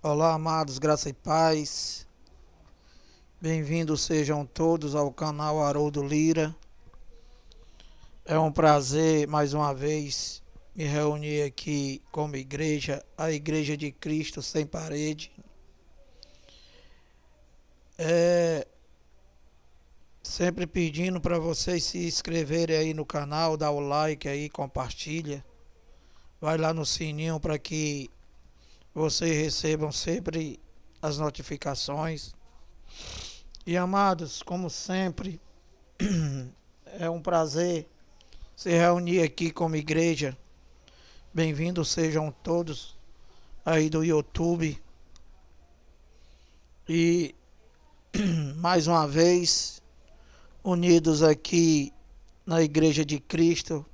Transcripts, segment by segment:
Olá, amados, graça e paz. Bem-vindos sejam todos ao canal Haroldo Lira. É um prazer, mais uma vez, me reunir aqui como igreja, a Igreja de Cristo Sem Parede. Sempre pedindo para vocês se inscreverem aí no canal, dar o like aí, compartilha. Vai lá no sininho para que vocês recebam sempre as notificações. E amados, como sempre, é um prazer se reunir aqui como igreja. Bem-vindos sejam todos aí do YouTube. E mais uma vez, unidos aqui na Igreja de Cristo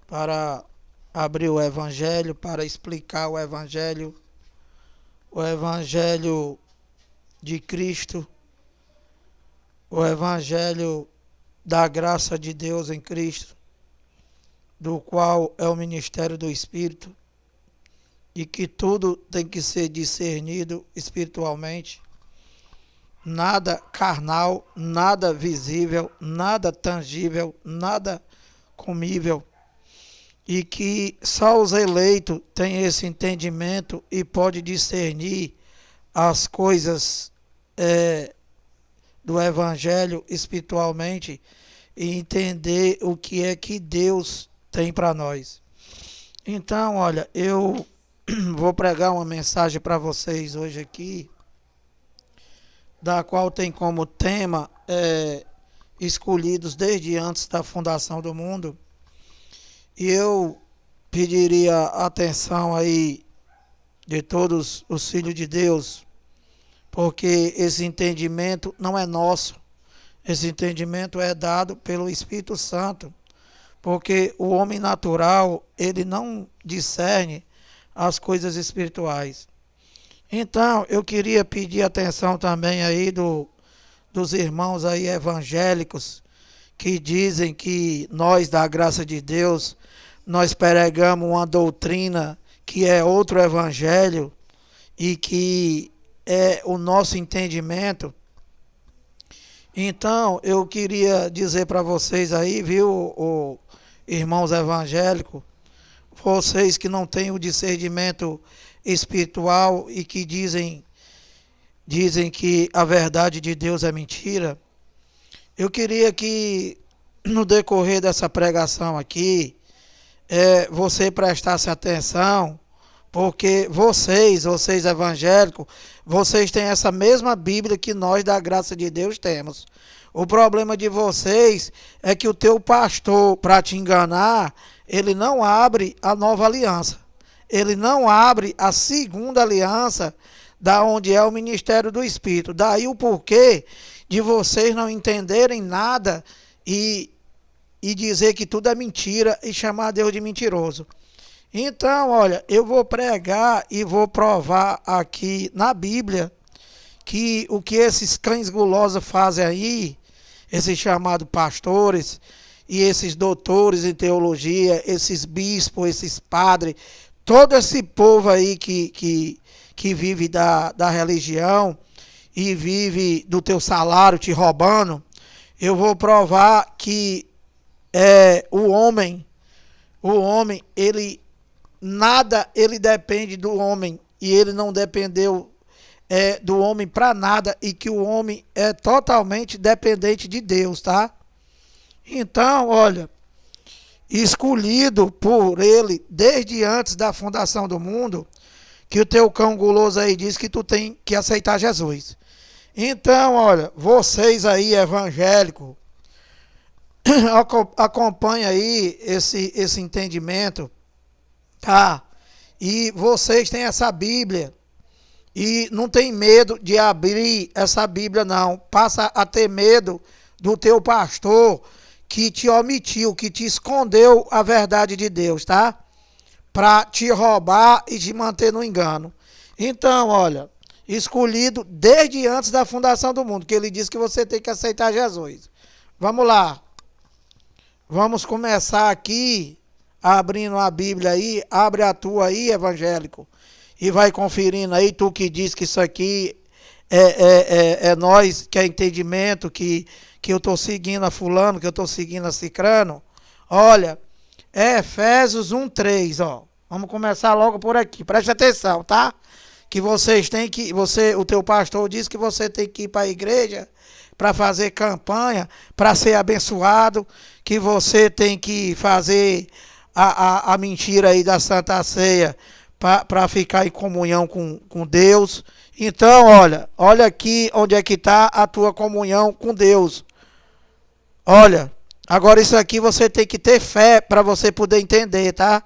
para abrir o Evangelho, para explicar o Evangelho de Cristo, o Evangelho da graça de Deus em Cristo, do qual é o ministério do Espírito, e que tudo tem que ser discernido espiritualmente. Nada carnal, nada visível, nada tangível, nada comível. E que só os eleitos têm esse entendimento e pode discernir as coisas do Evangelho espiritualmente e entender o que é que Deus tem para nós. Então, olha, eu vou pregar uma mensagem para vocês hoje aqui, da qual tem como tema escolhidos desde antes da fundação do mundo. E eu pediria atenção aí de todos os filhos de Deus, porque esse entendimento não é nosso. Esse entendimento é dado pelo Espírito Santo, porque o homem natural, ele não discerne as coisas espirituais. Então, eu queria pedir atenção também aí dos irmãos aí evangélicos que dizem que nós, da graça de Deus, nós pregamos uma doutrina que é outro evangelho e que é o nosso entendimento. Então, eu queria dizer para vocês aí, viu, irmãos evangélicos, vocês que não têm o discernimento espiritual e que dizem que a verdade de Deus é mentira, eu queria que no decorrer dessa pregação aqui, você prestasse atenção, porque vocês evangélicos, vocês têm essa mesma Bíblia que nós da graça de Deus temos. O problema de vocês é que o teu pastor, para te enganar, ele não abre a nova aliança. Ele não abre a segunda aliança, da onde é o ministério do Espírito. Daí o porquê de vocês não entenderem nada e dizer que tudo é mentira e chamar Deus de mentiroso. Então, olha, eu vou pregar e vou provar aqui na Bíblia que o que esses cães gulosos fazem aí, esses chamados pastores e esses doutores em teologia, esses bispos, esses padres, todo esse povo aí que vive da religião e vive do teu salário te roubando, eu vou provar que o homem, ele nada, ele depende do homem e ele não dependeu do homem para nada e que o homem é totalmente dependente de Deus, tá? Então, olha, escolhido por ele desde antes da fundação do mundo, que o teu cão guloso aí diz que tu tem que aceitar Jesus. Então, olha, vocês aí evangélicos, acompanha aí esse entendimento, tá? E vocês têm essa Bíblia e não tem medo de abrir essa Bíblia, não. Passa a ter medo do teu pastor que te omitiu, que te escondeu a verdade de Deus, tá? Para te roubar e te manter no engano. Então, olha, escolhido desde antes da fundação do mundo, que ele disse que você tem que aceitar Jesus. Vamos lá. Vamos começar aqui, abrindo a Bíblia aí, abre a tua aí, evangélico, e vai conferindo aí, tu que diz que isso aqui é nós, que é entendimento, que eu estou seguindo a fulano, que eu estou seguindo a cicrano. Olha, é Efésios 1:3, ó. Vamos começar logo por aqui. Preste atenção, tá? Que vocês têm que, o teu pastor diz que você tem que ir para a igreja para fazer campanha, para ser abençoado, que você tem que fazer a mentira aí da Santa Ceia para ficar em comunhão com Deus. Então, olha aqui onde é que está a tua comunhão com Deus. Olha, agora isso aqui você tem que ter fé para você poder entender, tá?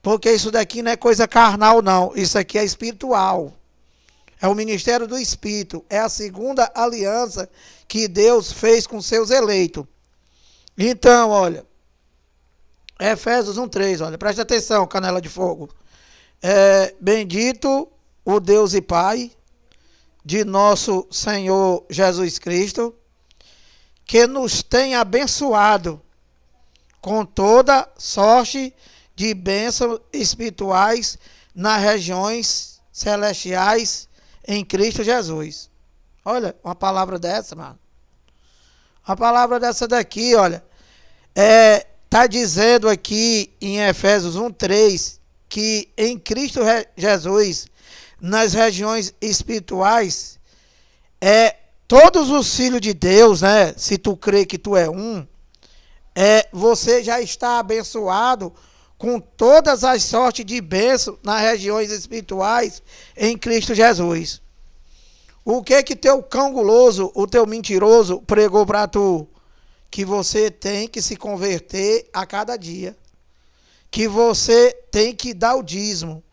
Porque isso daqui não é coisa carnal, não. Isso aqui é espiritual. É o ministério do Espírito. É a segunda aliança que Deus fez com seus eleitos. Então, olha, Efésios 1:3, olha, preste atenção, canela de fogo. Bendito o Deus e Pai de nosso Senhor Jesus Cristo, que nos tem abençoado com toda sorte de bênçãos espirituais nas regiões celestiais em Cristo Jesus. Olha, uma palavra dessa, mano. Uma palavra dessa daqui, olha. Está dizendo aqui em Efésios 1:3 que em Cristo Jesus, nas regiões espirituais, todos os filhos de Deus, né? Se tu crê que tu é um, você já está abençoado com todas as sortes de bênção nas regiões espirituais em Cristo Jesus. O que teu cão guloso, o teu mentiroso pregou para tu? Que você tem que se converter a cada dia. Que você tem que dar o dízimo.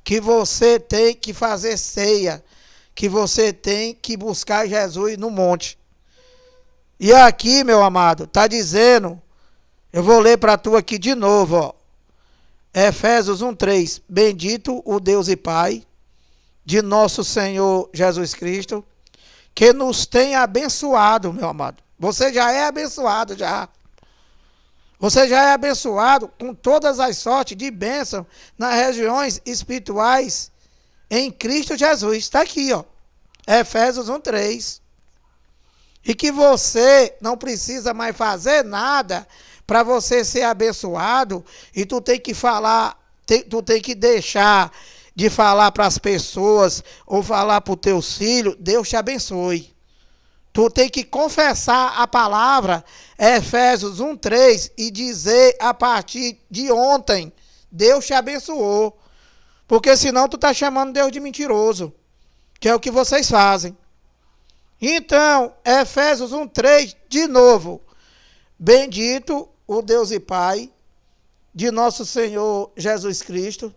Que você tem que fazer ceia. Que você tem que buscar Jesus no monte. E aqui, meu amado, está dizendo, eu vou ler para tu aqui de novo, ó. Efésios 1:3, bendito o Deus e Pai de nosso Senhor Jesus Cristo, que nos tem abençoado, meu amado. Você já é abençoado, já. Você já é abençoado com todas as sortes de bênção nas regiões espirituais em Cristo Jesus. Está aqui, ó. Efésios 1:3. E que você não precisa mais fazer nada para você ser abençoado, e tu tem que falar, tu tem que deixar de falar para as pessoas ou falar para os teus filhos, Deus te abençoe. Tu tem que confessar a palavra, Efésios 1:3, e dizer a partir de ontem, Deus te abençoou. Porque senão tu está chamando Deus de mentiroso, que é o que vocês fazem. Então, Efésios 1:3, de novo, bendito o Deus e Pai de nosso Senhor Jesus Cristo,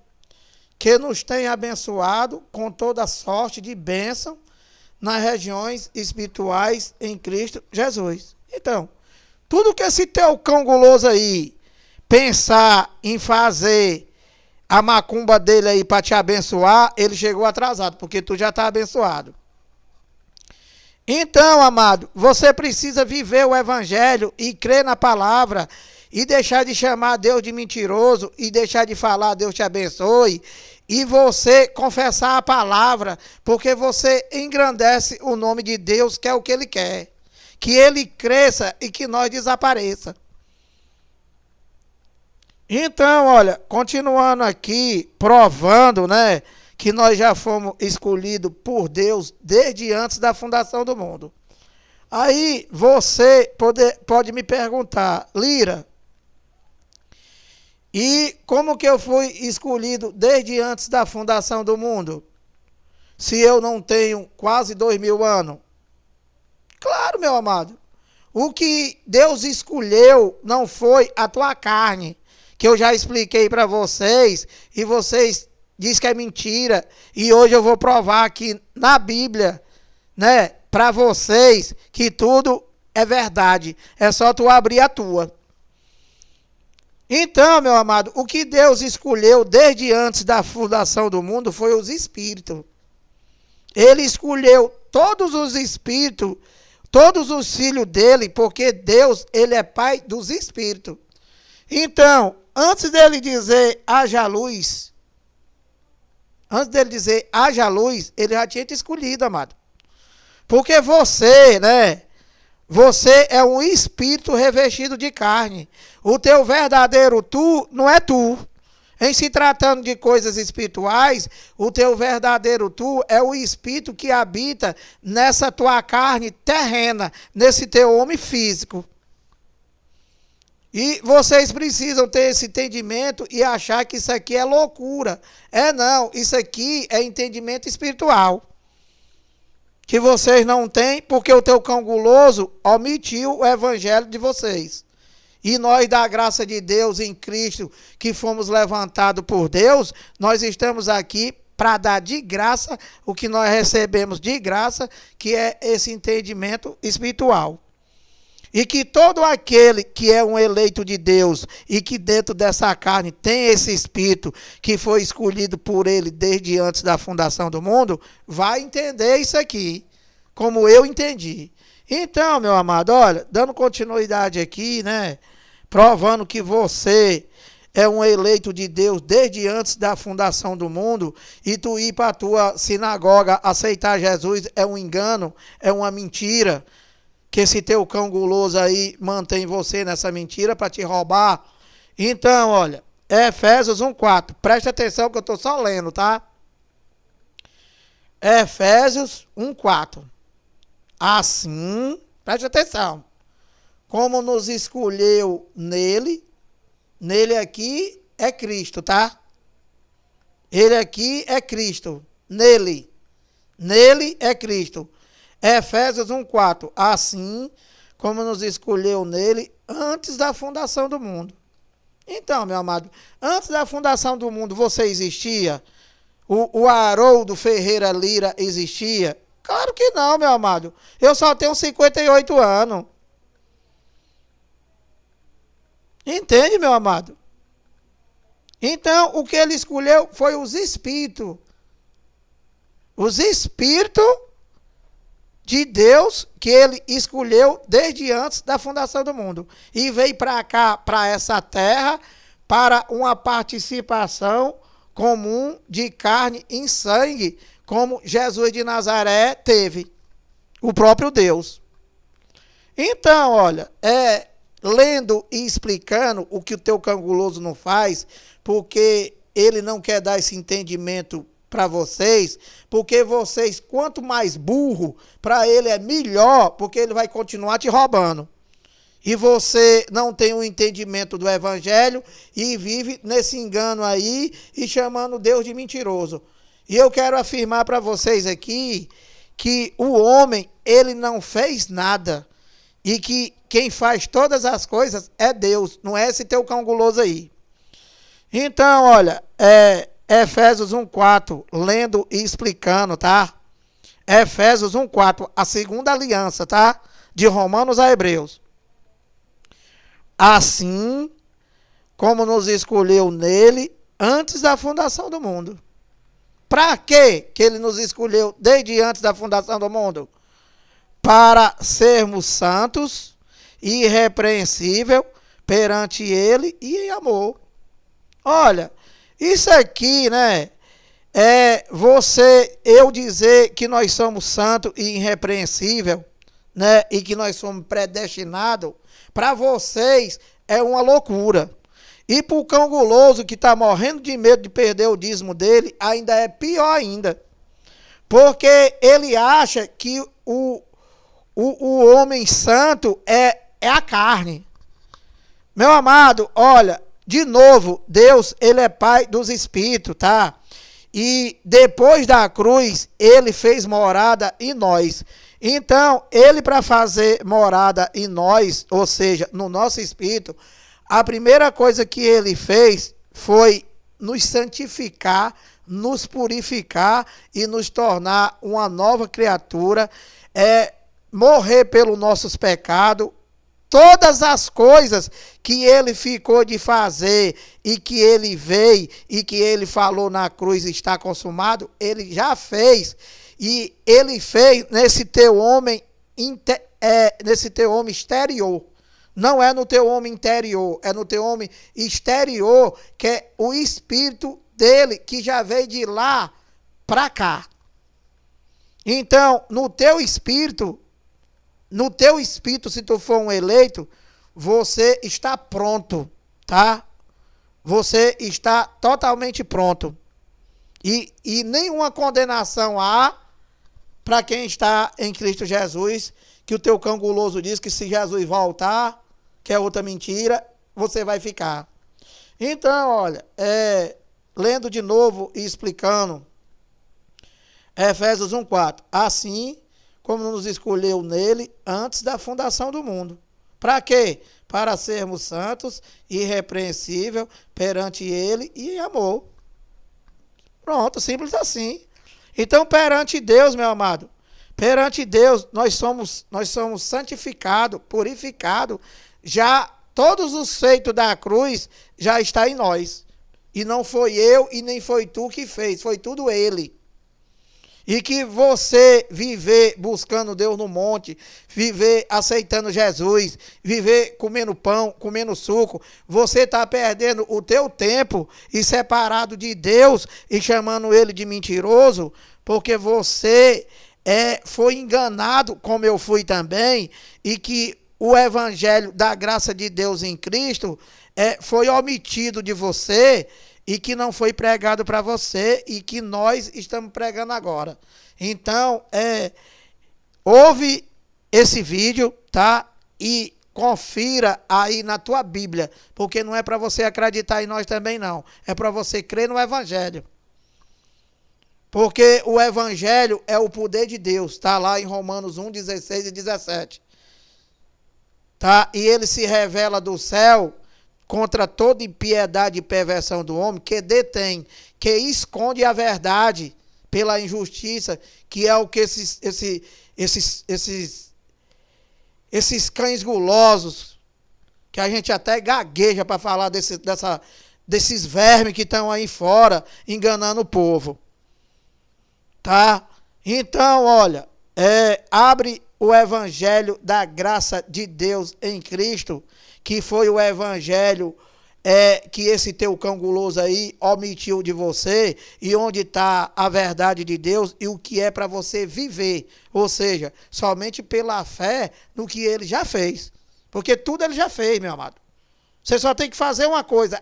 que nos tem abençoado com toda sorte de bênção nas regiões espirituais em Cristo Jesus. Então, tudo que esse teu cão guloso aí pensar em fazer a macumba dele aí para te abençoar, ele chegou atrasado, porque tu já está abençoado. Então, amado, você precisa viver o evangelho e crer na palavra e deixar de chamar Deus de mentiroso e deixar de falar Deus te abençoe e você confessar a palavra, porque você engrandece o nome de Deus, que é o que Ele quer. Que Ele cresça e que nós desapareça. Então, olha, continuando aqui, provando, né, que nós já fomos escolhidos por Deus desde antes da fundação do mundo. Aí você pode me perguntar, Lira, e como que eu fui escolhido desde antes da fundação do mundo? Se eu não tenho quase 2000 anos? Claro, meu amado. O que Deus escolheu não foi a tua carne, que eu já expliquei para vocês, e vocês dizem que é mentira, e hoje eu vou provar aqui na Bíblia, né, para vocês, que tudo é verdade. É só tu abrir a tua. Então, meu amado, o que Deus escolheu desde antes da fundação do mundo foi os espíritos. Ele escolheu todos os espíritos, todos os filhos dele, porque Deus, ele é pai dos espíritos. Então, antes dele dizer haja luz, Antes dele dizer haja luz, ele já tinha te escolhido, amado. Porque você, né? Você é um espírito revestido de carne. O teu verdadeiro tu não é tu. Em se tratando de coisas espirituais, o teu verdadeiro tu é o espírito que habita nessa tua carne terrena, nesse teu homem físico. E vocês precisam ter esse entendimento e achar que isso aqui é loucura. Não, isso aqui é entendimento espiritual. Que vocês não têm, porque o teu cão guloso omitiu o evangelho de vocês. E nós, da graça de Deus em Cristo, que fomos levantados por Deus, nós estamos aqui para dar de graça o que nós recebemos de graça, que é esse entendimento espiritual. E que todo aquele que é um eleito de Deus e que dentro dessa carne tem esse espírito que foi escolhido por ele desde antes da fundação do mundo, vai entender isso aqui, como eu entendi. Então, meu amado, olha, dando continuidade aqui, né? Provando que você é um eleito de Deus desde antes da fundação do mundo, e tu ir para a tua sinagoga aceitar Jesus é um engano, é uma mentira, que esse teu cão guloso aí mantém você nessa mentira para te roubar. Então, olha, Efésios 1:4, presta atenção que eu estou só lendo, tá? Efésios 1:4, assim, presta atenção, como nos escolheu nele aqui é Cristo, tá? Ele aqui é Cristo, nele é Cristo. Efésios 1:4, assim como nos escolheu nele antes da fundação do mundo. Então, meu amado, antes da fundação do mundo você existia? O Haroldo Ferreira Lira existia? Claro que não, meu amado. Eu só tenho 58 anos. Entende, meu amado? Então, o que ele escolheu foi os espíritos. Os espíritos de Deus que ele escolheu desde antes da fundação do mundo. E veio para cá, para essa terra, para uma participação comum de carne em sangue, como Jesus de Nazaré teve, o próprio Deus. Então, olha, lendo e explicando o que o teu cão guloso não faz, porque ele não quer dar esse entendimento para vocês, porque vocês, quanto mais burro, para ele é melhor, porque ele vai continuar te roubando. E você não tem um entendimento do evangelho e vive nesse engano aí e chamando Deus de mentiroso. E eu quero afirmar para vocês aqui que o homem, ele não fez nada. E que quem faz todas as coisas é Deus, não é esse teu cão guloso aí. Então, olha, Efésios 1:4, lendo e explicando, tá? Efésios 1:4, a segunda aliança, tá? De Romanos a Hebreus. Assim como nos escolheu nele antes da fundação do mundo. Para quê que ele nos escolheu desde antes da fundação do mundo? Para sermos santos e irrepreensível perante ele e em amor. Olha, isso aqui, né, eu dizer que nós somos santos e irrepreensível, né, e que nós somos predestinados, para vocês é uma loucura. E para o cão guloso que está morrendo de medo de perder o dízimo dele, ainda é pior ainda. Porque ele acha que o homem santo é a carne. Meu amado, olha, de novo, Deus, ele é pai dos espíritos, tá? E depois da cruz, ele fez morada em nós. Então, ele para fazer morada em nós, ou seja, no nosso espírito, a primeira coisa que ele fez foi nos santificar, nos purificar e nos tornar uma nova criatura, morrer pelos nossos pecados. Todas as coisas que ele ficou de fazer e que ele veio e que ele falou na cruz está consumado, ele já fez. E ele fez nesse teu homem exterior. Não é no teu homem interior, é no teu homem exterior, que é o espírito dele, que já veio de lá para cá. Então, no teu espírito, se tu for um eleito, você está pronto, tá? Você está totalmente pronto. E nenhuma condenação há para quem está em Cristo Jesus, que o teu cão guloso diz que se Jesus voltar, que é outra mentira, você vai ficar. Então, olha, lendo de novo e explicando, Efésios 1:4. Assim como nos escolheu nele antes da fundação do mundo. Para quê? Para sermos santos e irrepreensíveis perante ele e em amor. Pronto, simples assim. Então, perante Deus, meu amado, perante Deus, nós somos santificados, purificados. Já todos os feitos da cruz já está em nós. E não foi eu e nem foi tu que fez, foi tudo ele. E que você viver buscando Deus no monte, viver aceitando Jesus, viver comendo pão, comendo suco, você está perdendo o teu tempo e separado de Deus e chamando ele de mentiroso, porque você foi enganado, como eu fui também, e que o evangelho da graça de Deus em Cristo foi omitido de você, e que não foi pregado para você e que nós estamos pregando agora. Então, ouve esse vídeo, tá? E confira aí na tua Bíblia, porque não é para você acreditar em nós também não, é para você crer no Evangelho. Porque o Evangelho é o poder de Deus, está lá em Romanos 1, 16 e 17. Tá? E ele se revela do céu contra toda impiedade e perversão do homem, que detém, que esconde a verdade pela injustiça, que é o que esses cães gulosos, que a gente até gagueja para falar desses vermes que estão aí fora, enganando o povo. Tá? Então, olha, abre o evangelho da graça de Deus em Cristo, que foi o evangelho que esse teu cão guloso aí omitiu de você, e onde está a verdade de Deus e o que é para você viver, ou seja, somente pela fé no que ele já fez, porque tudo ele já fez, meu amado. Você só tem que fazer uma coisa,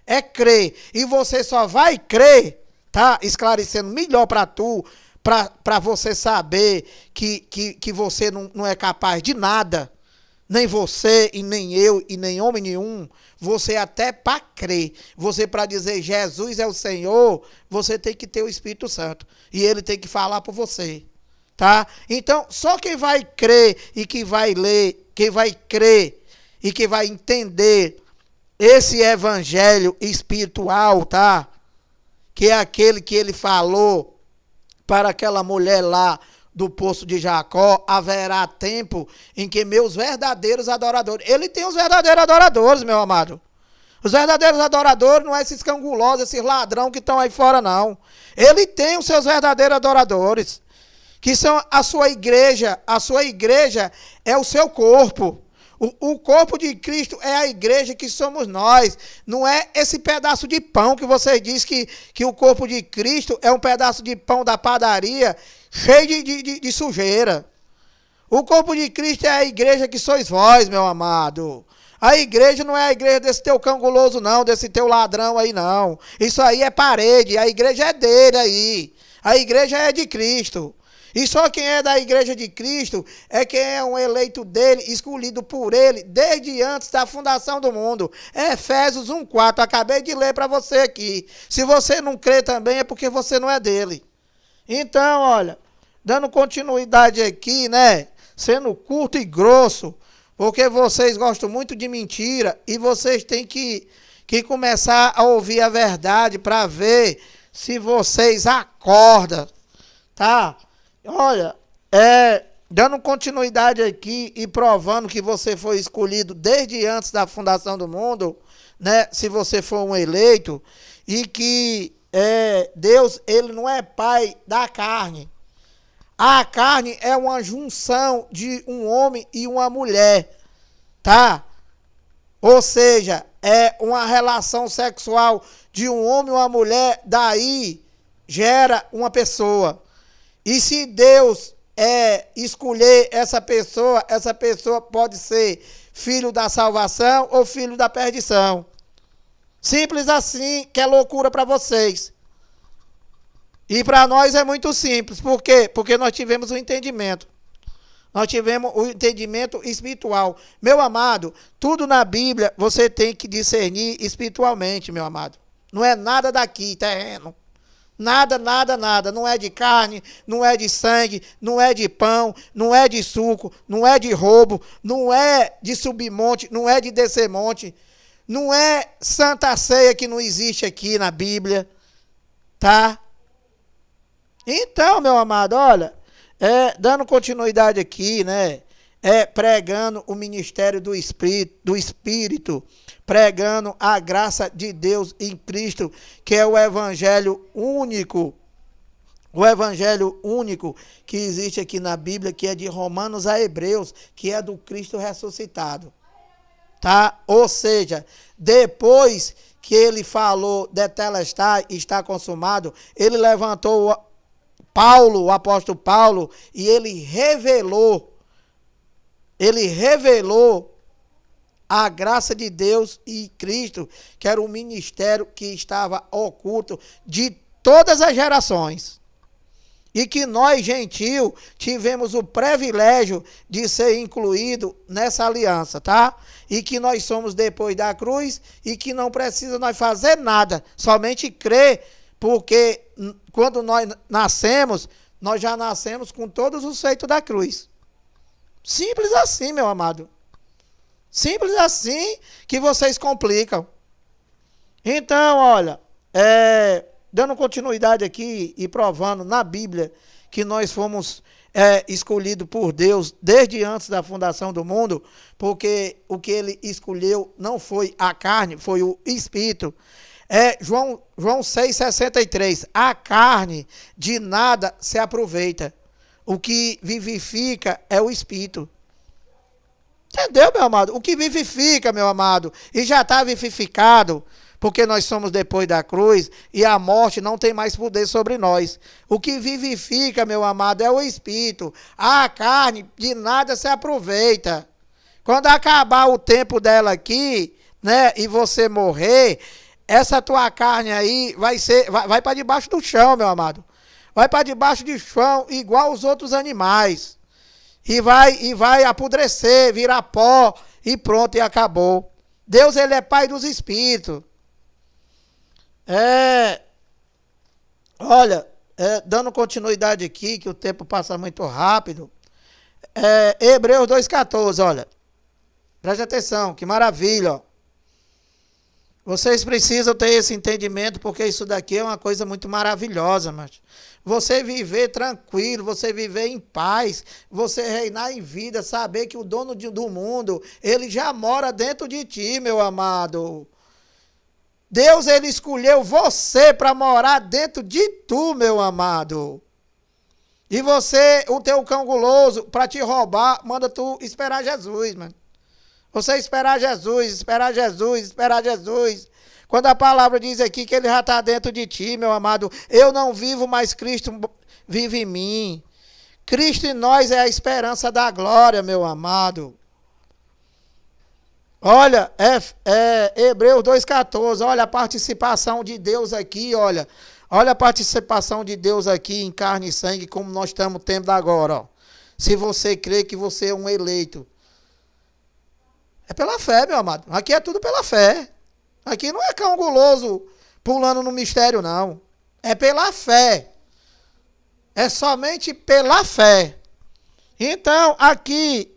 é crer, e você só vai crer, tá? Esclarecendo melhor para tu, para você saber que você não é capaz de nada, nem você, e nem eu, e nem homem nenhum. Você até para crer, você para dizer Jesus é o Senhor, você tem que ter o Espírito Santo. E ele tem que falar por você. Tá? Então, só quem vai crer e que vai ler, quem vai crer e que vai entender esse evangelho espiritual, tá? Que é aquele que ele falou para aquela mulher lá do poço de Jacó, haverá tempo em que meus verdadeiros adoradores... Ele tem os verdadeiros adoradores, meu amado. Os verdadeiros adoradores não é esses cangulosos, esses ladrão que estão aí fora, não. Ele tem os seus verdadeiros adoradores, que são a sua igreja. A sua igreja é o seu corpo. O corpo de Cristo é a igreja que somos nós. Não é esse pedaço de pão que vocês dizem que o corpo de Cristo é um pedaço de pão da padaria cheio de sujeira. O corpo de Cristo é a igreja que sois vós, meu amado. A igreja não é a igreja desse teu cão guloso, não, desse teu ladrão aí, não. Isso aí é parede, a igreja é dele aí. A igreja é de Cristo. E só quem é da igreja de Cristo é quem é um eleito dele, escolhido por ele, desde antes da fundação do mundo. Efésios 1:4, acabei de ler para você aqui. Se você não crê também é porque você não é dele. Então, olha, dando continuidade aqui, né, sendo curto e grosso, porque vocês gostam muito de mentira e vocês têm que começar a ouvir a verdade para ver se vocês acordam, tá? Olha, dando continuidade aqui e provando que você foi escolhido desde antes da fundação do mundo, né? Se você for um eleito, e que Deus, ele não é pai da carne. A carne é uma junção de um homem e uma mulher, tá? Ou seja, é uma relação sexual de um homem e uma mulher, daí gera uma pessoa. E se Deus escolher essa pessoa pode ser filho da salvação ou filho da perdição. Simples assim, que é loucura para vocês. E para nós é muito simples. Por quê? Porque nós tivemos o entendimento. Nós tivemos o entendimento espiritual. Meu amado, tudo na Bíblia você tem que discernir espiritualmente, meu amado. Não é nada daqui, terreno. Nada, nada, nada. Não é de carne, não é de sangue, não é de pão, não é de suco, não é de roubo, não é de subir monte, não é de descer monte. Não é Santa Ceia que não existe aqui na Bíblia, tá? Então, meu amado, olha, dando continuidade aqui, né? Pregando o ministério do Espírito, pregando a graça de Deus em Cristo, que é o evangelho único que existe aqui na Bíblia, que é de Romanos a Hebreus, que é do Cristo ressuscitado. Tá? Ou seja, depois que ele falou tetelestai, está consumado, ele levantou Paulo, o apóstolo Paulo, e ele revelou a graça de Deus e Cristo, que era o ministério que estava oculto de todas as gerações. E que nós, gentil, tivemos o privilégio de ser incluído nessa aliança, tá? E que nós somos depois da cruz e que não precisa nós fazer nada, somente crer, porque quando nós nascemos, nós já nascemos com todos os feitos da cruz. Simples assim, meu amado. Simples assim que vocês complicam. Então, olha, dando continuidade aqui e provando na Bíblia que nós fomos escolhidos por Deus desde antes da fundação do mundo, porque o que ele escolheu não foi a carne, foi o Espírito. João 6,63, a carne de nada se aproveita, o que vivifica é o Espírito. Entendeu, meu amado? O que vivifica, meu amado, e já está vivificado, porque nós somos depois da cruz e a morte não tem mais poder sobre nós. O que vivifica, meu amado, é o Espírito. A carne de nada se aproveita. Quando acabar o tempo dela aqui, né, e você morrer, essa tua carne aí vai para debaixo do chão, meu amado. Vai para debaixo do chão igual os outros animais. E vai apodrecer, virar pó e pronto, e acabou. Deus, ele é Pai dos Espíritos. Olha, dando continuidade aqui, que o tempo passa muito rápido. Hebreus 2,14, olha. Preste atenção, que maravilha, ó. Vocês precisam ter esse entendimento, porque isso daqui é uma coisa muito maravilhosa, mas você viver tranquilo, você viver em paz, você reinar em vida, saber que o dono do mundo, ele já mora dentro de ti, meu amado. Deus, ele escolheu você para morar dentro de tu, meu amado. E você, o teu cão guloso, para te roubar, manda tu esperar Jesus, mano. Você esperar Jesus, esperar Jesus, esperar Jesus. Quando a palavra diz aqui que ele já está dentro de ti, meu amado, eu não vivo, mas Cristo vive em mim. Cristo em nós é a esperança da glória, meu amado. Olha, Hebreus 2,14, olha a participação de Deus aqui, olha. Olha a participação de Deus aqui em carne e sangue, como nós estamos tendo agora, ó. Se você crê que você é um eleito. É pela fé, meu amado. Aqui é tudo pela fé. Aqui não é cão guloso pulando no mistério, não. É pela fé. É somente pela fé. Então, aqui,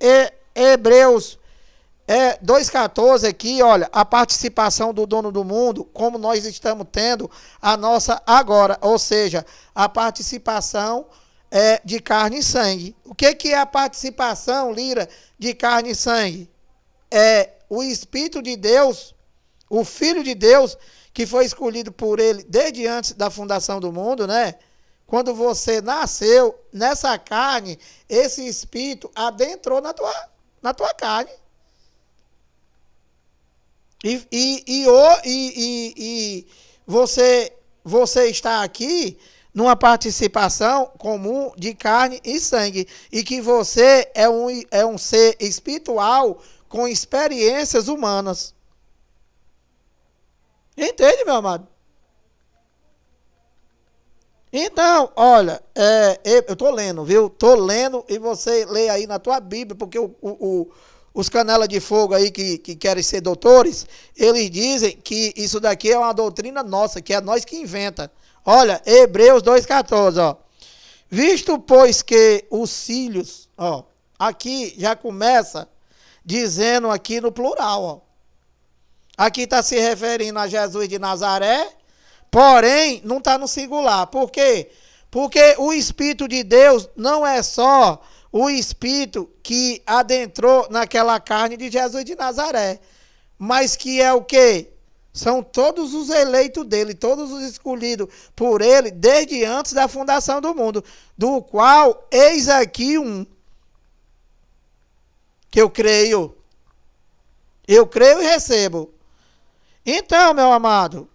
Hebreus 2,14 aqui, olha, a participação do dono do mundo, como nós estamos tendo a nossa agora. Ou seja, a participação de carne e sangue. O que é a participação, Lira, de carne e sangue? É o Espírito de Deus, o Filho de Deus, que foi escolhido por ele desde antes da fundação do mundo, né? Quando você nasceu nessa carne, esse Espírito adentrou na tua carne. E você está aqui numa participação comum de carne e sangue, e que você é um ser espiritual com experiências humanas. Entende, meu amado? Então, olha, eu estou lendo, viu? Estou lendo e você lê aí na tua Bíblia, porque os canela de fogo aí que querem ser doutores, eles dizem que isso daqui é uma doutrina nossa, que é nós que inventa. Olha, Hebreus 2,14, ó. Visto, pois, que os filhos, ó, aqui já começa dizendo aqui no plural, ó. Aqui está se referindo a Jesus de Nazaré, porém, não está no singular. Por quê? Porque o Espírito de Deus não é só o Espírito que adentrou naquela carne de Jesus de Nazaré, mas que é o quê? São todos os eleitos dele, todos os escolhidos por ele, desde antes da fundação do mundo, do qual eis aqui um, que eu creio e recebo. Então, meu amado,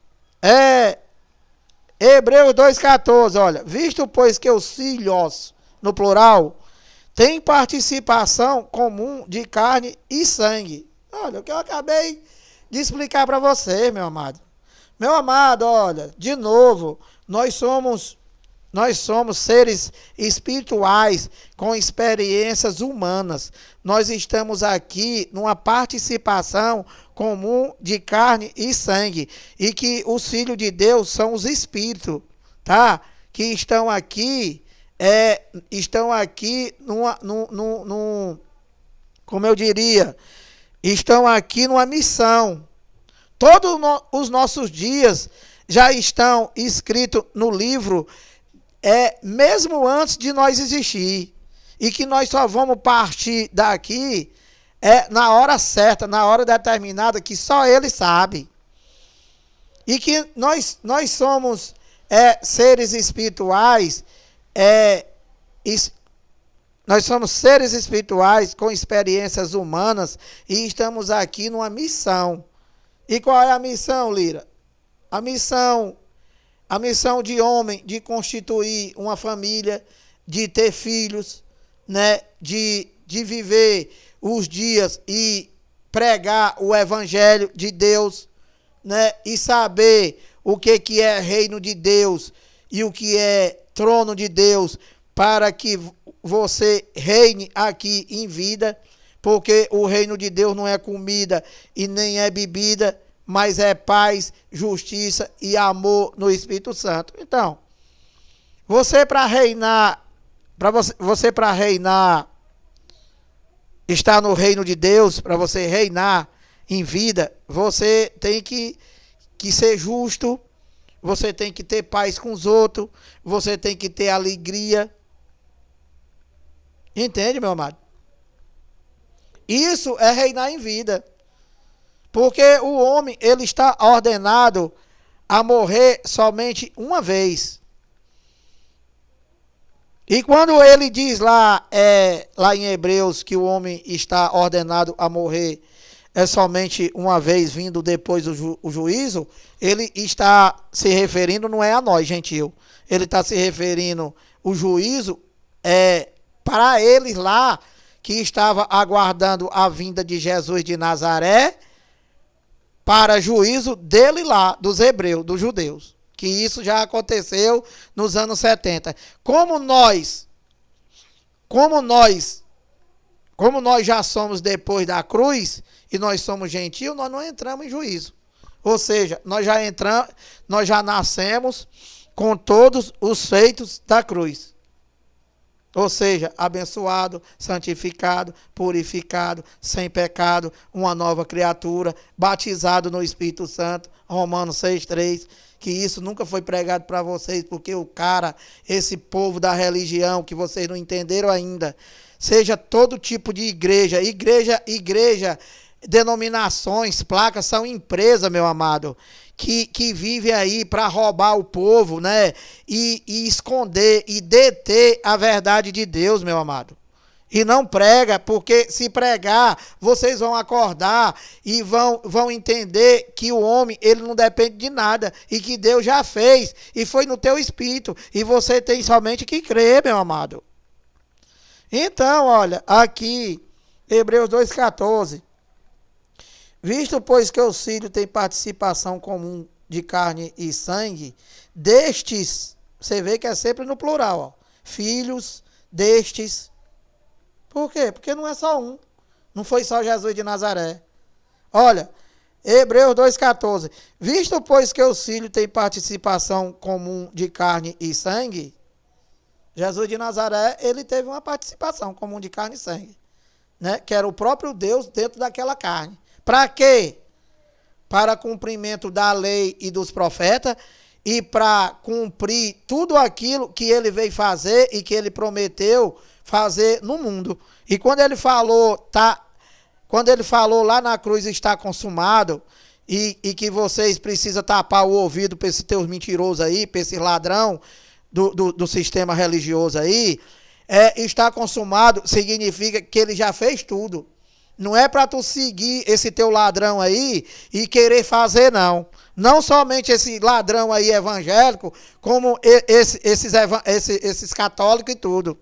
Hebreus 2,14, olha, visto pois que os filhos, no plural, têm participação comum de carne e sangue. Olha, o que eu acabei de explicar para você, meu amado. Meu amado, olha, de novo, nós somos seres espirituais com experiências humanas. Nós estamos aqui numa participação comum de carne e sangue. E que os filhos de Deus são os espíritos, tá? Que estão aqui, como eu diria, estão aqui numa missão. Todos os nossos dias já estão escritos no livro, mesmo antes de nós existir. E que nós só vamos partir daqui na hora certa, na hora determinada, que só Ele sabe. E que nós somos seres espirituais, nós somos seres espirituais com experiências humanas e estamos aqui numa missão. E qual é a missão, Lira? A missão de homem, de constituir uma família, de ter filhos, né? De viver os dias e pregar o evangelho de Deus, né? E saber o que é reino de Deus e o que é trono de Deus, para que você reine aqui em vida, porque o reino de Deus não é comida e nem é bebida, mas é paz, justiça e amor no Espírito Santo. Então, você para reinar, estar no reino de Deus, para você reinar em vida, você tem que ser justo, você tem que ter paz com os outros, você tem que ter alegria. Entende, meu amado? Isso é reinar em vida. Porque o homem, ele está ordenado a morrer somente uma vez. E quando ele diz lá em Hebreus que o homem está ordenado a morrer somente uma vez, vindo depois o juízo, ele está se referindo, não é a nós, gentil. Ele está se referindo, o juízo para eles lá, que estava aguardando a vinda de Jesus de Nazaré, para juízo dele lá, dos hebreus, dos judeus. Que isso já aconteceu nos anos 70. Como nós já somos depois da cruz, e nós somos gentios, nós não entramos em juízo. Ou seja, nós já nascemos com todos os feitos da cruz. Ou seja, abençoado, santificado, purificado, sem pecado, uma nova criatura, batizado no Espírito Santo, Romanos 6,3, que isso nunca foi pregado para vocês, porque esse povo da religião, que vocês não entenderam ainda, seja todo tipo de igreja, denominações, placas, são empresas, meu amado, que vive aí para roubar o povo, né? E esconder e deter a verdade de Deus, meu amado. E não prega, porque se pregar, vocês vão acordar e vão entender que o homem, ele não depende de nada, e que Deus já fez, e foi no teu espírito, e você tem somente que crer, meu amado. Então, olha, aqui, Hebreus 2,14. Visto, pois, que os filhos têm participação comum de carne e sangue, destes, você vê que é sempre no plural, ó, filhos destes. Por quê? Porque não é só um. Não foi só Jesus de Nazaré. Olha, Hebreus 2,14. Visto, pois, que os filhos têm participação comum de carne e sangue, Jesus de Nazaré, ele teve uma participação comum de carne e sangue, né? Que era o próprio Deus dentro daquela carne. Para quê? Para cumprimento da lei e dos profetas e para cumprir tudo aquilo que ele veio fazer e que ele prometeu fazer no mundo. E quando ele falou lá na cruz está consumado, e que vocês precisam tapar o ouvido para esses teus mentirosos aí, para esses ladrão do sistema religioso aí, está consumado significa que ele já fez tudo. Não é para tu seguir esse teu ladrão aí e querer fazer, não. Não somente esse ladrão aí evangélico, como esses católicos e tudo.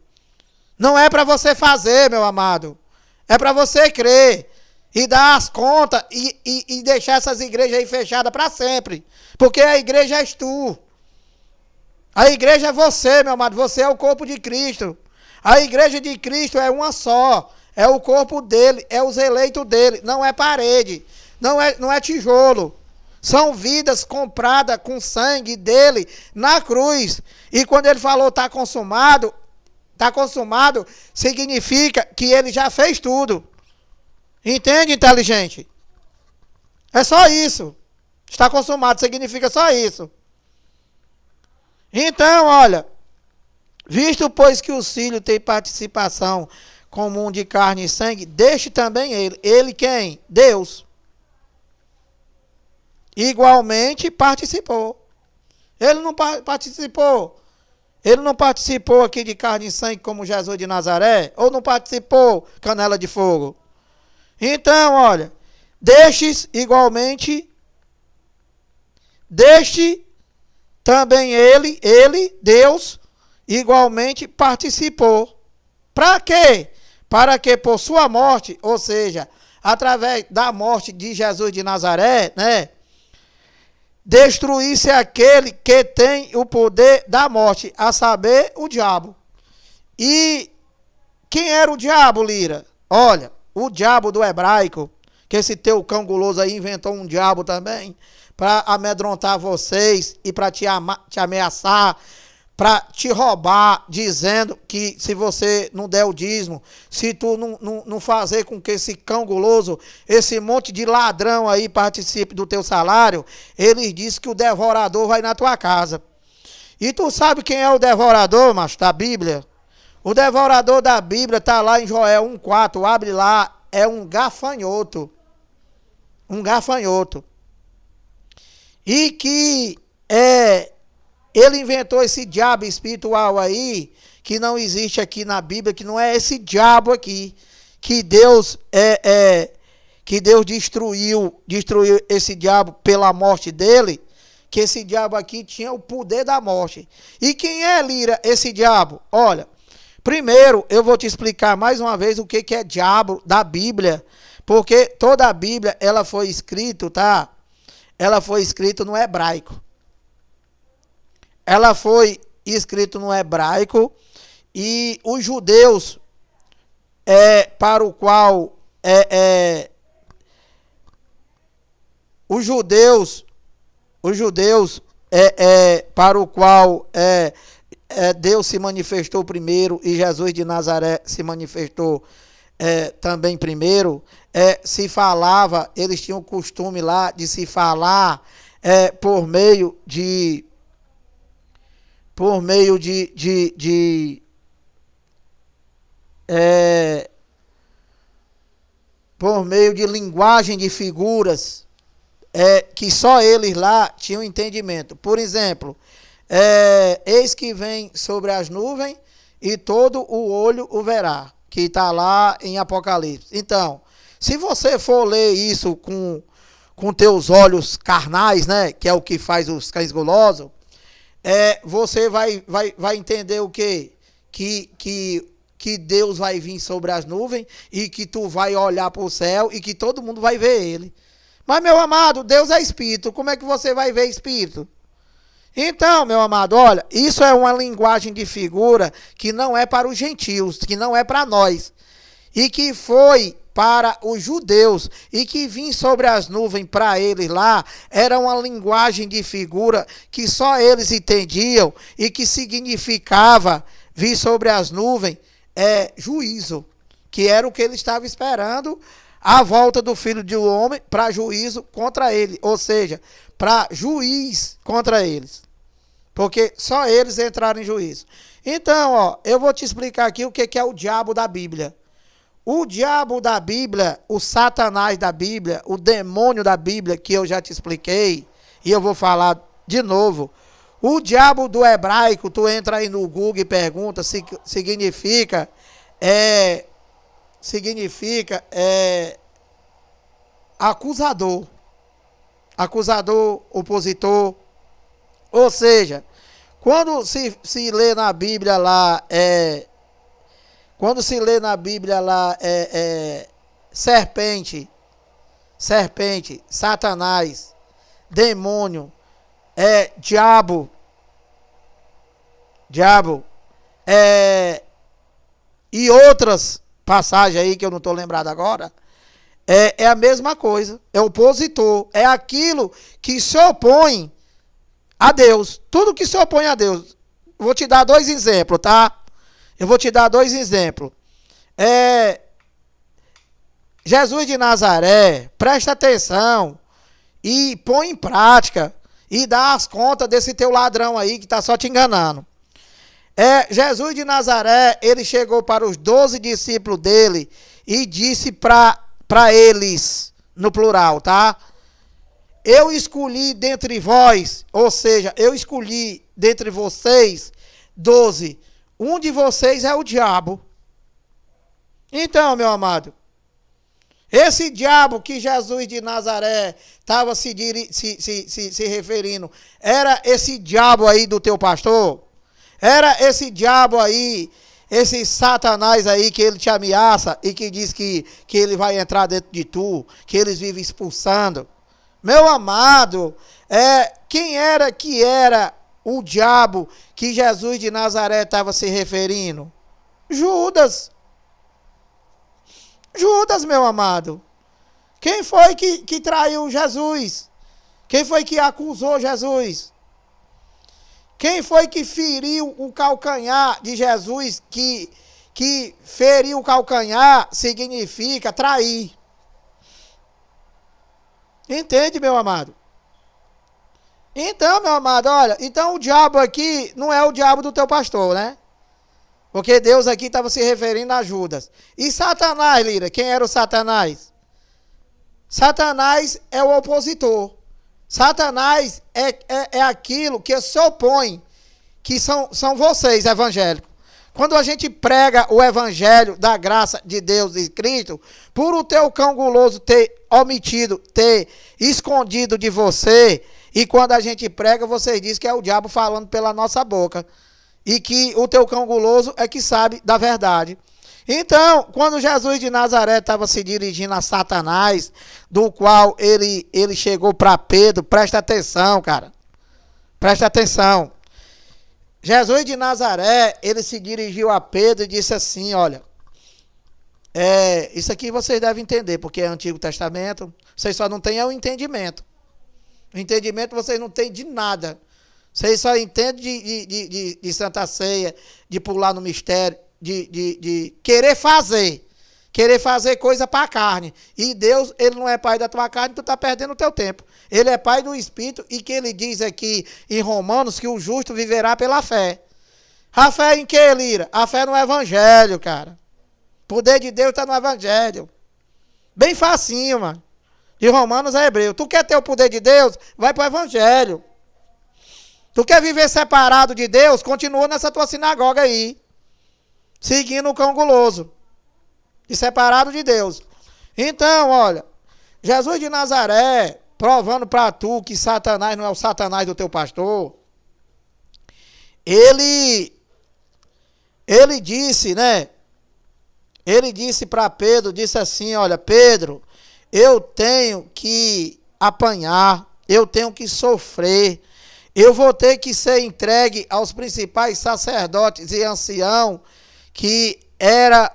Não é para você fazer, meu amado. É para você crer e dar as contas e deixar essas igrejas aí fechadas para sempre. Porque a igreja és tu. A igreja é você, meu amado. Você é o corpo de Cristo. A igreja de Cristo é uma só. É o corpo dele, é os eleitos dele. Não é parede, não é tijolo. São vidas compradas com sangue dele na cruz. E quando ele falou está consumado significa que ele já fez tudo. Entende, inteligente? É só isso. Está consumado significa só isso. Então, olha, visto pois que os filhos têm participação comum de carne e sangue, deixe também ele. Ele quem? Deus. Igualmente participou. Ele não participou. Ele não participou aqui de carne e sangue como Jesus de Nazaré? Ou não participou canela de fogo? Então, olha, deixe também ele, Deus, igualmente participou. Para quê? Para que por sua morte, ou seja, através da morte de Jesus de Nazaré, né, destruísse aquele que tem o poder da morte, a saber, o diabo. E quem era o diabo, Lira? Olha, o diabo do hebraico, que esse teu cão guloso aí inventou um diabo também, para amedrontar vocês e para te ameaçar, para te roubar, dizendo que se você não der o dízimo, se tu não fazer com que esse cão guloso, esse monte de ladrão aí participe do teu salário, eles dizem que o devorador vai na tua casa. E tu sabe quem é o devorador, macho, da Bíblia? O devorador da Bíblia está lá em Joel 1,4, abre lá, é um gafanhoto. Um gafanhoto. E que ele inventou esse diabo espiritual aí, que não existe aqui na Bíblia, que não é esse diabo aqui, que Deus que Deus destruiu esse diabo pela morte dele, que esse diabo aqui tinha o poder da morte. E quem é, Lira, esse diabo? Olha, primeiro eu vou te explicar mais uma vez o que é diabo da Bíblia, porque toda a Bíblia, ela foi escrita, tá? Ela foi escrita no hebraico. Ela foi escrita no hebraico e os judeus, para o qual os judeus para o qual Deus se manifestou primeiro e Jesus de Nazaré se manifestou também primeiro, se falava, eles tinham o costume lá de se falar por meio de linguagem de figuras, que só eles lá tinham entendimento. Por exemplo, eis que vem sobre as nuvens e todo o olho o verá. que está lá em Apocalipse. Então, se você for ler isso com teus olhos carnais, né, que é o que faz os cães gulosos, você vai entender o quê? Que Deus vai vir sobre as nuvens e que tu vai olhar para o céu e que todo mundo vai ver ele. Mas, meu amado, Deus é espírito. Como é que você vai ver espírito? Então, meu amado, olha, isso é uma linguagem de figura que não é para os gentios, que não é para nós. E que foi para os judeus e que vinha sobre as nuvens para eles lá, era uma linguagem de figura que só eles entendiam e que significava vir sobre as nuvens juízo, que era o que ele estava esperando, a volta do Filho do Homem para juízo contra ele, ou seja, para juiz contra eles, porque só eles entraram em juízo. Então, ó, eu vou te explicar aqui o que é o diabo da Bíblia. O diabo da Bíblia, o Satanás da Bíblia, o demônio da Bíblia, que eu já te expliquei, e eu vou falar de novo. O diabo do hebraico, tu entra aí no Google e pergunta, significa acusador. Acusador, opositor. Ou seja, quando se lê na Bíblia lá, serpente, Satanás, demônio, diabo, e outras passagens aí que eu não estou lembrado agora, é a mesma coisa, é opositor, é aquilo que se opõe a Deus, tudo que se opõe a Deus. Vou te dar 2 exemplos, tá? Eu vou te dar 2 exemplos. Jesus de Nazaré, presta atenção e põe em prática e dá as contas desse teu ladrão aí que está só te enganando. Jesus de Nazaré, ele chegou para os 12 discípulos dele e disse para eles, no plural, tá? Eu escolhi dentre vós, ou seja, eu escolhi dentre vocês 12. Um de vocês é o diabo. Então, meu amado, esse diabo que Jesus de Nazaré estava se referindo, era esse diabo aí do teu pastor? Era esse diabo aí, esse Satanás aí que ele te ameaça e que diz que ele vai entrar dentro de tu, que eles vivem expulsando? Meu amado, quem era que era o diabo que Jesus de Nazaré estava se referindo? Judas. Judas, meu amado. Quem foi que traiu Jesus? Quem foi que acusou Jesus? Quem foi que feriu o calcanhar de Jesus? Que ferir o calcanhar significa trair. Entende, meu amado? Então, meu amado, olha, então o diabo aqui não é o diabo do teu pastor, né? Porque Deus aqui estava se referindo a Judas. E Satanás, Lira, quem era o Satanás? Satanás é o opositor. Satanás é aquilo que se opõe, que são vocês, evangélicos. Quando a gente prega o evangelho da graça de Deus e Cristo, por o teu cão guloso ter omitido, ter escondido de você, e quando a gente prega, vocês dizem que é o diabo falando pela nossa boca, e que o teu cão guloso é que sabe da verdade. Então, quando Jesus de Nazaré estava se dirigindo a Satanás, do qual ele chegou para Pedro, presta atenção, cara, presta atenção. Jesus de Nazaré, ele se dirigiu a Pedro e disse assim, olha, isso aqui vocês devem entender, porque é Antigo Testamento, vocês só não têm o entendimento. O entendimento vocês não têm de nada. Vocês só entendem de Santa Ceia, de pular no mistério, de querer fazer coisa para a carne. E Deus, ele não é pai da tua carne, tu está perdendo o teu tempo. Ele é pai do Espírito e que ele diz aqui em Romanos que o justo viverá pela fé. A fé em que, Lira? A fé no Evangelho, cara. O poder de Deus está no Evangelho. Bem facinho, mano. De Romanos a Hebreu. Tu quer ter o poder de Deus? Vai para o Evangelho. Tu quer viver separado de Deus? Continua nessa tua sinagoga aí. Seguindo o cão guloso. de separado de Deus. Então, olha, Jesus de Nazaré, provando para tu que Satanás não é o Satanás do teu pastor, ele disse, né? Ele disse para Pedro, disse assim, olha, Pedro, eu tenho que apanhar, eu tenho que sofrer, eu vou ter que ser entregue aos principais sacerdotes e anciãos, que era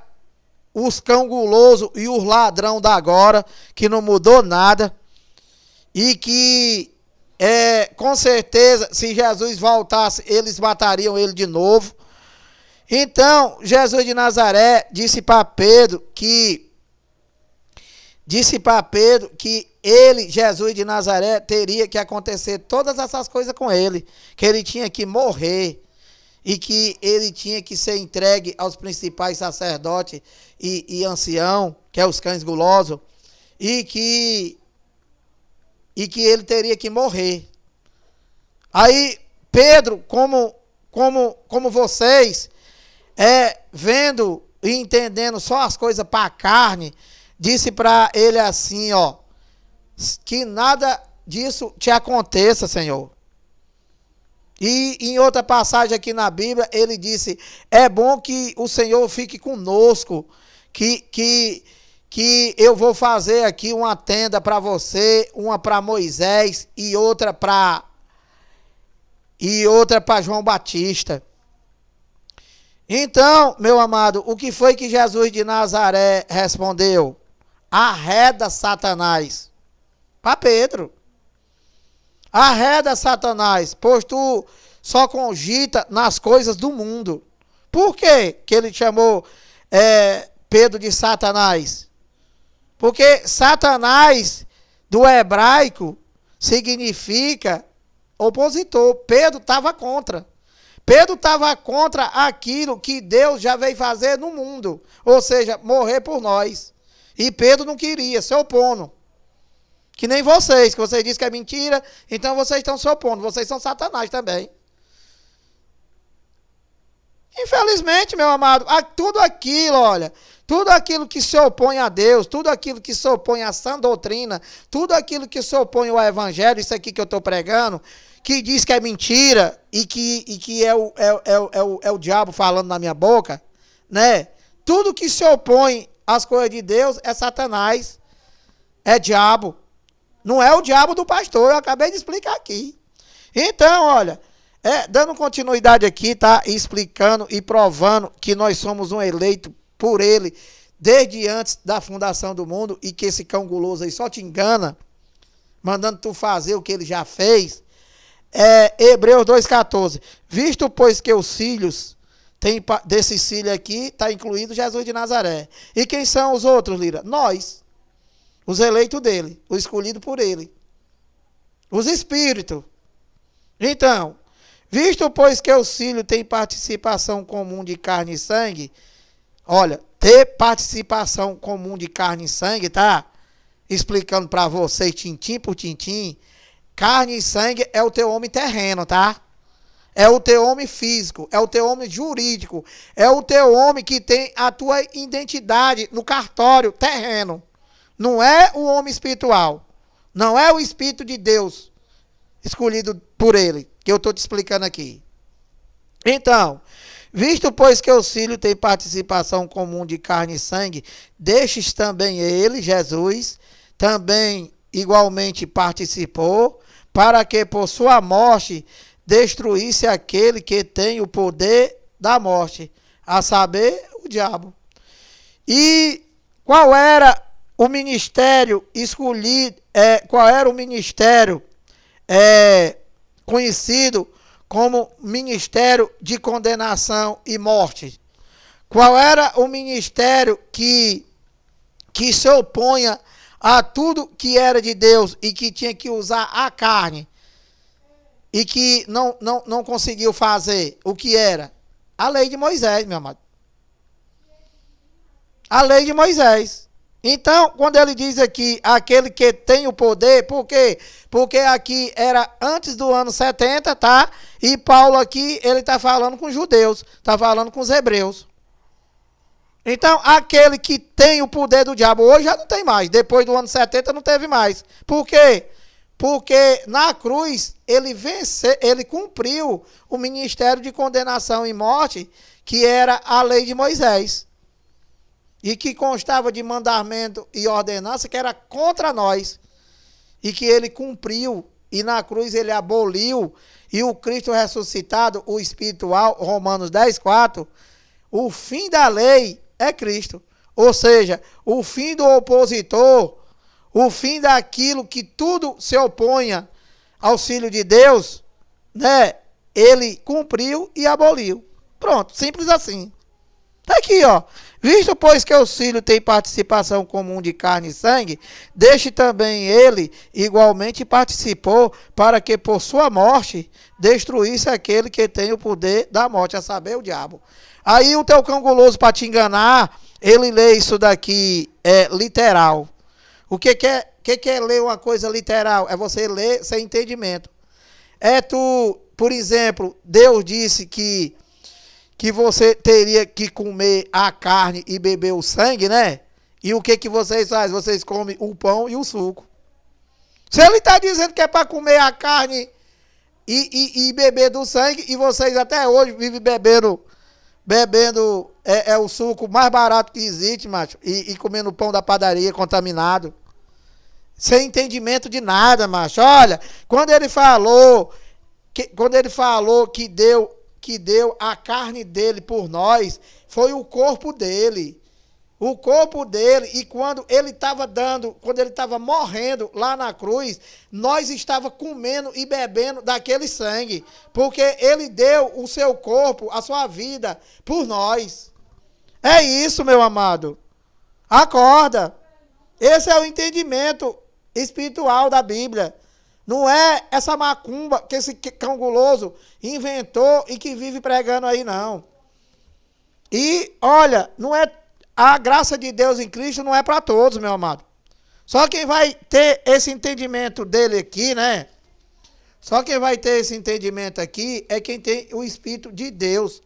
os cão guloso e os ladrão da agora, que não mudou nada, e que com certeza, se Jesus voltasse, eles matariam ele de novo. Então, Jesus de Nazaré disse para Pedro que ele, Jesus de Nazaré, teria que acontecer todas essas coisas com ele, que ele tinha que morrer e que ele tinha que ser entregue aos principais sacerdotes e ancião, que é os cães gulosos, e que ele teria que morrer. Aí Pedro, como vocês, vendo e entendendo só as coisas para a carne, disse para ele assim, ó, que nada disso te aconteça, Senhor. E em outra passagem aqui na Bíblia, ele disse, é bom que o Senhor fique conosco, que eu vou fazer aqui uma tenda para você, uma para Moisés e outra para João Batista. Então, meu amado, o que foi que Jesus de Nazaré respondeu? Arreda Satanás. Para Pedro. Arreda Satanás, pois tu só cogita nas coisas do mundo. Por quê que ele chamou Pedro de Satanás? Porque Satanás, do hebraico, significa opositor. Pedro estava contra. Pedro estava contra aquilo que Deus já veio fazer no mundo. Ou seja, morrer por nós. E Pedro não queria, se opondo. Que nem vocês, que vocês dizem que é mentira, então vocês estão se opondo. Vocês são Satanás também. Infelizmente, meu amado, tudo aquilo, olha, tudo aquilo que se opõe a Deus, tudo aquilo que se opõe à sã doutrina, tudo aquilo que se opõe ao evangelho, isso aqui que eu estou pregando, que diz que é mentira e que é o diabo falando na minha boca, né? Tudo que se opõe às coisas de Deus é Satanás, é diabo. Não é o diabo do pastor, eu acabei de explicar aqui. Então, olha, dando continuidade aqui, tá? Explicando e provando que nós somos um eleito por ele desde antes da fundação do mundo e que esse cão guloso aí só te engana, mandando tu fazer o que ele já fez. Hebreus 2,14. Visto, pois, que os filhos, desses filhos aqui, está incluído Jesus de Nazaré. E quem são os outros, Lira? Nós. Os eleitos dele, os escolhidos por ele. Os espíritos. Então, visto, pois, que os filhos têm participação comum de carne e sangue, olha, ter participação comum de carne e sangue, tá? Explicando para vocês, tintim por tintim, carne e sangue é o teu homem terreno, tá? É o teu homem físico, é o teu homem jurídico, é o teu homem que tem a tua identidade no cartório terreno. Não é o homem espiritual. Não é o Espírito de Deus escolhido por ele, que eu estou te explicando aqui. Então, visto, pois, que os filhos têm participação comum de carne e sangue, deixes também ele, Jesus, também igualmente participou, para que por sua morte destruísse aquele que tem o poder da morte, a saber, o diabo. E qual era o ministério escolhido, qual era o ministério conhecido como ministério de condenação e morte? Qual era o ministério que se opunha a tudo que era de Deus e que tinha que usar a carne e que não conseguiu fazer? O que era? A lei de Moisés, meu amado. A lei de Moisés. Então, quando ele diz aqui, aquele que tem o poder, por quê? Porque aqui era antes do ano 70, tá? E Paulo aqui, ele está falando com os judeus, está falando com os hebreus. Então, aquele que tem o poder do diabo hoje já não tem mais. Depois do ano 70 não teve mais. Por quê? Porque na cruz ele cumpriu o ministério de condenação e morte, que era a lei de Moisés. E que constava de mandamento e ordenança que era contra nós. E que ele cumpriu. E na cruz ele aboliu. E o Cristo ressuscitado, o espiritual, Romanos 10:4, o fim da lei é Cristo. Ou seja, o fim do opositor, o fim daquilo que tudo se oponha ao Filho de Deus, né? Ele cumpriu e aboliu. Pronto, simples assim. Tá aqui, ó. Visto, pois, que o filho tem participação comum de carne e sangue, deixe também ele igualmente participou, para que por sua morte destruísse aquele que tem o poder da morte, a saber, o diabo. Aí o teu cão guloso, para te enganar, ele lê isso daqui literal. O que é ler uma coisa literal? É você ler sem entendimento. É tu, por exemplo, Deus disse que você teria que comer a carne e beber o sangue, né? E o que vocês fazem? Vocês comem o pão e o suco. Se ele está dizendo que é para comer a carne e beber do sangue, e vocês até hoje vivem bebendo o suco mais barato que existe, macho, e comendo pão da padaria contaminado. Sem entendimento de nada, macho. Olha, quando ele falou que deu a carne dele por nós, foi o corpo dele. O corpo dele, e quando ele estava morrendo lá na cruz, nós estava comendo e bebendo daquele sangue, porque ele deu o seu corpo, a sua vida, por nós. É isso, meu amado. Acorda. Esse é o entendimento espiritual da Bíblia. Não é essa macumba que esse cão guloso inventou e que vive pregando aí, não. E, olha, não é a graça de Deus em Cristo não é para todos, meu amado. Só quem vai ter esse entendimento dele aqui, né? Só quem vai ter esse entendimento aqui é quem tem o Espírito de Deus.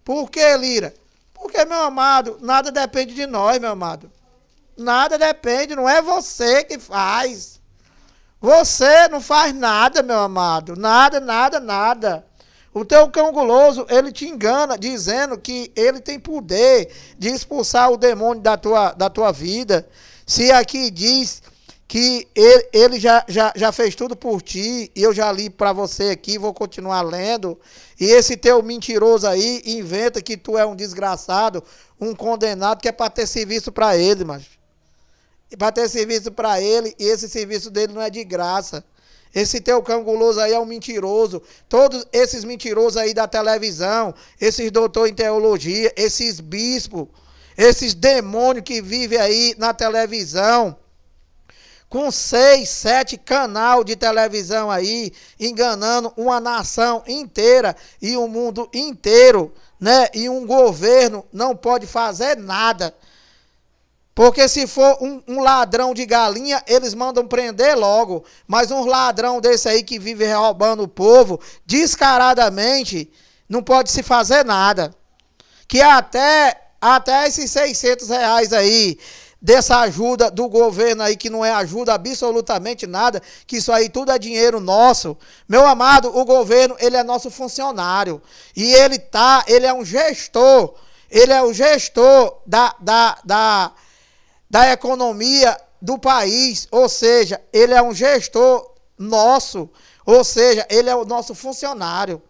Por que, Lira? Porque, meu amado, nada depende de nós, meu amado. Nada depende, não é você que faz. Você não faz nada, meu amado. Nada, nada, nada. O teu cão guloso, ele te engana, dizendo que ele tem poder de expulsar o demônio da tua vida. Se aqui diz que ele já fez tudo por ti, e eu já li para você aqui, vou continuar lendo. E esse teu mentiroso aí inventa que tu é um desgraçado, um condenado, que é para ter serviço para ele, mas para ter serviço para ele, e esse serviço dele não é de graça. Esse teu cão guloso aí é um mentiroso. Todos esses mentirosos aí da televisão, esses doutores em teologia, esses bispos, esses demônios que vivem aí na televisão, com 6, 7 canal de televisão aí, enganando uma nação inteira e o mundo inteiro, né? E um governo não pode fazer nada. Porque se for um ladrão de galinha, eles mandam prender logo. Mas um ladrão desse aí que vive roubando o povo, descaradamente, não pode se fazer nada. Que até esses R$ 600 aí, dessa ajuda do governo aí, que não é ajuda absolutamente nada, que isso aí tudo é dinheiro nosso. Meu amado, o governo, ele é nosso funcionário. E ele é um gestor. Ele é o gestor da economia do país, ou seja, ele é um gestor nosso, ou seja, ele é o nosso funcionário.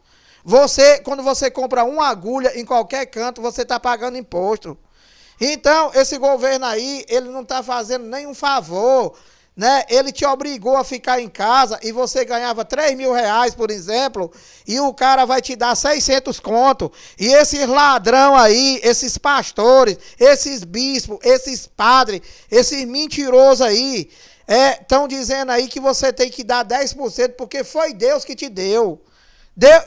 Quando você compra uma agulha em qualquer canto, você está pagando imposto. Então, esse governo aí, ele não está fazendo nenhum favor, né? Ele te obrigou a ficar em casa e você ganhava R$ 3.000, por exemplo, e o cara vai te dar 600 conto. E esses ladrão aí, esses pastores, esses bispos, esses padres, esses mentirosos aí, estão dizendo aí que você tem que dar 10% porque foi Deus que te deu.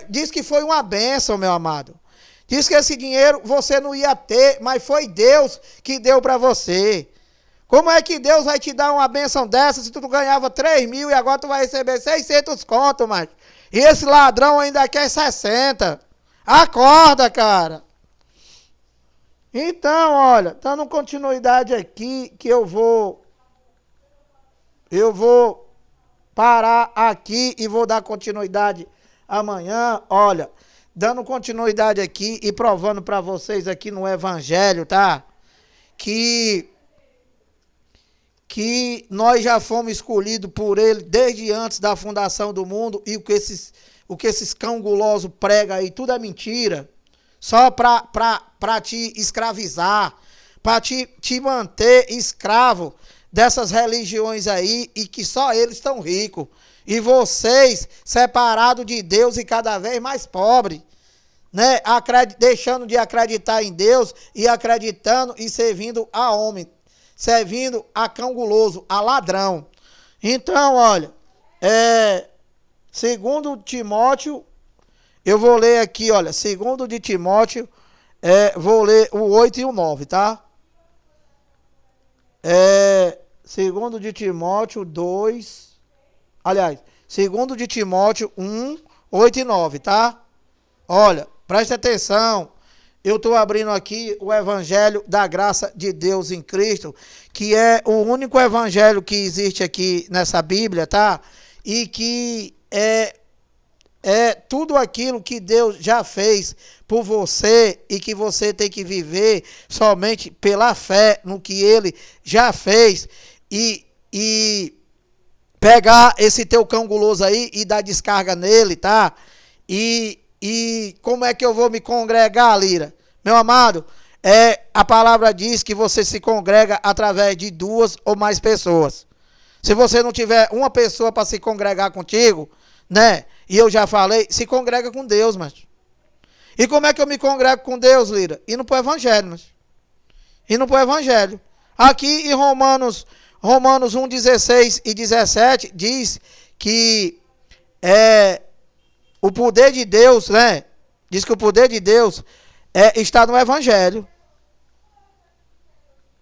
Diz que foi uma bênção, meu amado. Diz que esse dinheiro você não ia ter, mas foi Deus que deu para você. Como é que Deus vai te dar uma bênção dessa se tu ganhava 3.000 e agora tu vai receber 600 conto, mas e esse ladrão ainda quer 60? Acorda, cara. Então, olha, dando continuidade aqui, que eu vou parar aqui e vou dar continuidade amanhã. Olha, dando continuidade aqui e provando para vocês aqui no Evangelho, tá? Que nós já fomos escolhidos por ele desde antes da fundação do mundo, e o que esses cão gulosos pregam aí, tudo é mentira. Só para te escravizar, para te manter escravo dessas religiões aí, e que só eles estão ricos. E vocês, separados de Deus e cada vez mais pobres, né? Deixando de acreditar em Deus e acreditando e servindo a homem, servindo a cão guloso, a ladrão. Então, olha, segundo Timóteo, eu vou ler aqui, olha, segundo de Timóteo, vou ler o 8 e o 9, tá? Segundo de Timóteo 2, aliás, segundo de Timóteo 1, 8 e 9, tá? Olha, preste atenção, eu estou abrindo aqui o Evangelho da Graça de Deus em Cristo, que é o único evangelho que existe aqui nessa Bíblia, tá? E que é tudo aquilo que Deus já fez por você, e que você tem que viver somente pela fé no que Ele já fez, e pegar esse teu cão guloso aí e dar descarga nele, tá? E como é que eu vou me congregar, Lira? Meu amado, a palavra diz que você se congrega através de 2 ou mais pessoas. Se você não tiver uma pessoa para se congregar contigo, né? E eu já falei, se congrega com Deus, mas. E como é que eu me congrego com Deus, Lira? Indo para o Evangelho, mas. Indo para o Evangelho. Aqui em Romanos 1, 16 e 17, diz que o poder de Deus, né? Diz que o poder de Deus está no Evangelho.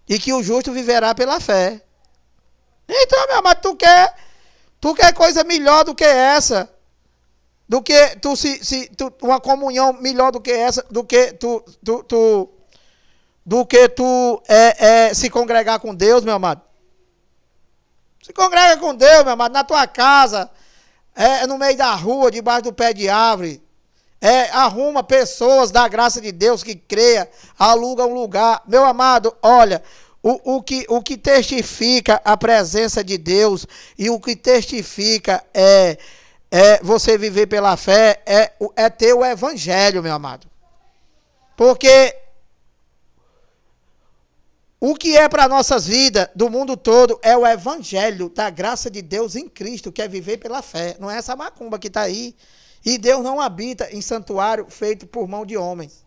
E que o justo viverá pela fé. Então, meu amado, tu quer coisa melhor do que essa? Do que uma comunhão melhor do que essa? Do que tu se congregar com Deus, meu amado? Se congrega com Deus, meu amado, na tua casa, no meio da rua, debaixo do pé de árvore. Arruma pessoas da graça de Deus que creia, aluga um lugar. Meu amado, olha, o que testifica a presença de Deus, e o que testifica você viver pela fé, ter o Evangelho, meu amado. Porque o que é para nossas vidas, do mundo todo, é o Evangelho da graça de Deus em Cristo, que é viver pela fé. Não é essa macumba que está aí. E Deus não habita em santuário feito por mão de homens.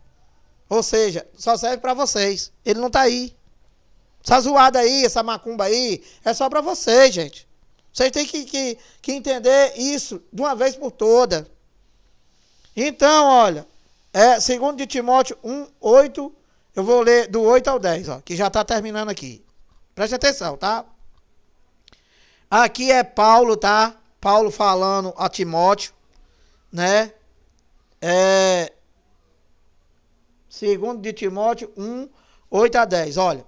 Ou seja, só serve para vocês. Ele não está aí. Essa zoada aí, essa macumba aí, é só para vocês, gente. Vocês têm que entender isso de uma vez por toda. Então, olha, segundo de Timóteo 1, 8, eu vou ler do 8 ao 10, ó, que já está terminando aqui. Preste atenção, tá? Aqui é Paulo, tá? Paulo falando a Timóteo, né? Segundo de Timóteo 1, 8 a 10, olha.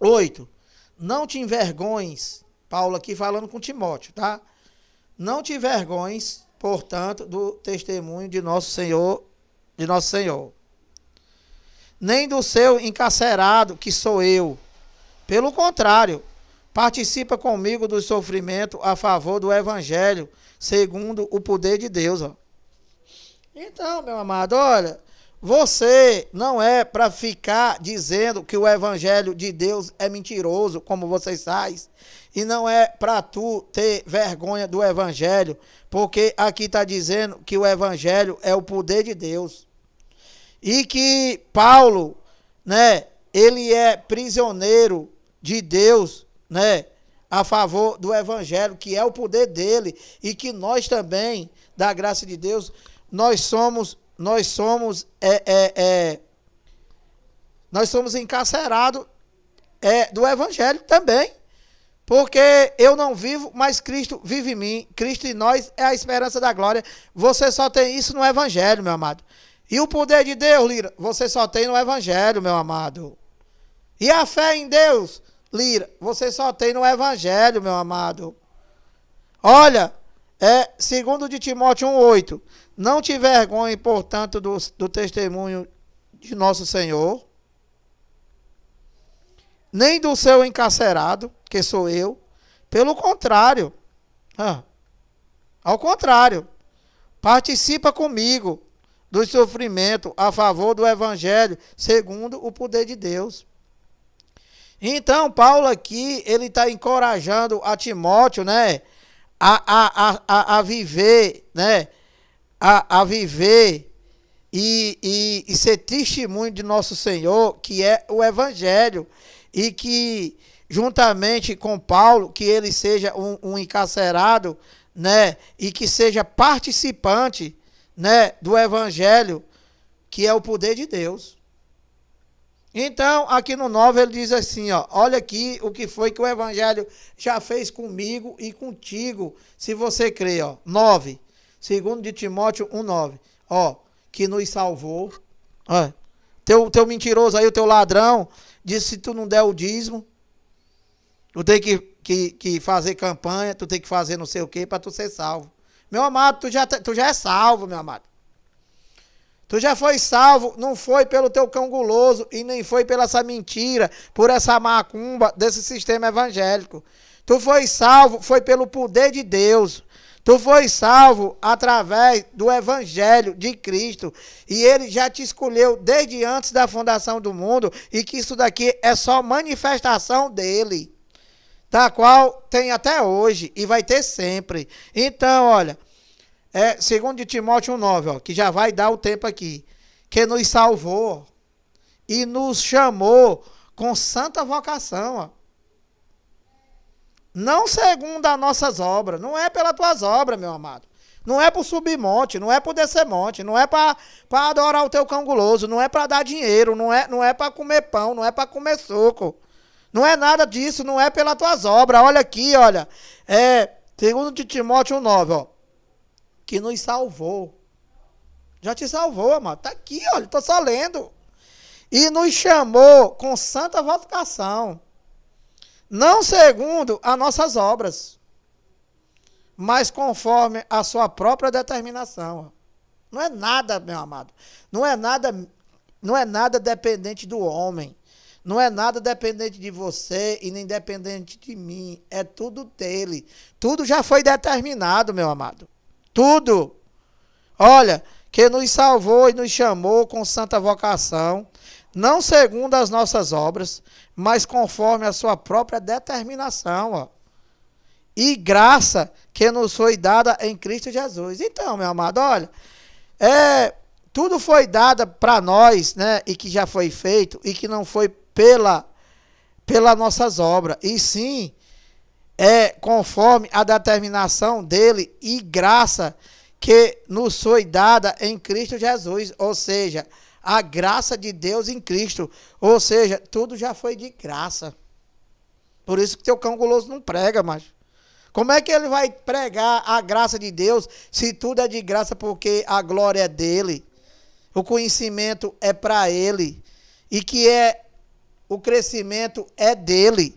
8. Não te envergonhes, Paulo aqui falando com Timóteo, tá? Não te envergonhes, portanto, do testemunho de nosso Senhor, nem do seu encarcerado, que sou eu. Pelo contrário, participa comigo do sofrimento a favor do Evangelho, segundo o poder de Deus, ó. Então, meu amado, olha, você não é para ficar dizendo que o Evangelho de Deus é mentiroso, como vocês fazem, e não é para tu ter vergonha do Evangelho, porque aqui está dizendo que o Evangelho é o poder de Deus. E que Paulo, né, ele é prisioneiro de Deus, né, a favor do Evangelho, que é o poder dele, e que nós também, da graça de Deus, nós somos encarcerados do Evangelho também. Porque eu não vivo, mas Cristo vive em mim. Cristo em nós é a esperança da glória. Você só tem isso no Evangelho, meu amado. E o poder de Deus, Lira, você só tem no Evangelho, meu amado. E a fé em Deus, Lira, você só tem no Evangelho, meu amado. Olha, segundo de Timóteo 1,8, não te vergonhe, portanto, do testemunho de nosso Senhor, nem do seu encarcerado, que sou eu. Pelo contrário, ao contrário, participa comigo do sofrimento a favor do Evangelho, segundo o poder de Deus. Então, Paulo aqui, ele está encorajando a Timóteo, né, a viver, né, a viver e ser testemunho de nosso Senhor, que é o Evangelho, e que, juntamente com Paulo, que ele seja um encarcerado, né, e que seja participante, né, do Evangelho, que é o poder de Deus. Então, aqui no 9 ele diz assim, ó, olha aqui o que foi que o Evangelho já fez comigo e contigo, se você crê, ó. 9, segundo de Timóteo 1,9, ó, que nos salvou. Ó, teu mentiroso aí, o teu ladrão, disse: se tu não der o dízimo, tu tem que fazer campanha, tu tem que fazer não sei o que para tu ser salvo. Meu amado, tu já é salvo, meu amado. Tu já foi salvo, não foi pelo teu cão guloso e nem foi pela essa mentira, por essa macumba desse sistema evangélico. Tu foi salvo, foi pelo poder de Deus. Tu foi salvo através do Evangelho de Cristo. E Ele já te escolheu desde antes da fundação do mundo, e que isso daqui é só manifestação dEle, da qual tem até hoje e vai ter sempre. Então, olha, segundo de Timóteo 1,9, ó, que já vai dar o tempo aqui, que nos salvou e nos chamou com santa vocação, ó. Não segundo as nossas obras, não é pelas tuas obras, meu amado. Não é por subir monte, não é por descer monte, não é para adorar o teu cão guloso, não é para dar dinheiro, não é para comer pão, não é para comer suco. Não é nada disso, não é pelas tuas obras. Olha aqui, olha, segundo de Timóteo 1,9, ó, que nos salvou. Já te salvou, amado. Está aqui, olha, estou só lendo. E nos chamou com santa vocação, não segundo as nossas obras, mas conforme a sua própria determinação. Não é nada, meu amado. Não é nada dependente do homem. Não é nada dependente de você e nem dependente de mim. É tudo dele. Tudo já foi determinado, meu amado. Tudo. Olha, que nos salvou e nos chamou com santa vocação, não segundo as nossas obras, mas conforme a sua própria determinação, ó. E graça que nos foi dada em Cristo Jesus. Então, meu amado, olha, tudo foi dado para nós, né, e que já foi feito, e que não foi pelas nossas obras, e sim conforme a determinação dele, e graça que nos foi dada em Cristo Jesus, ou seja, a graça de Deus em Cristo, ou seja, tudo já foi de graça. Por isso que teu cão guloso não prega, macho. Como é que ele vai pregar a graça de Deus se tudo é de graça, porque a glória é dele, o conhecimento é para ele, e que o crescimento é dele?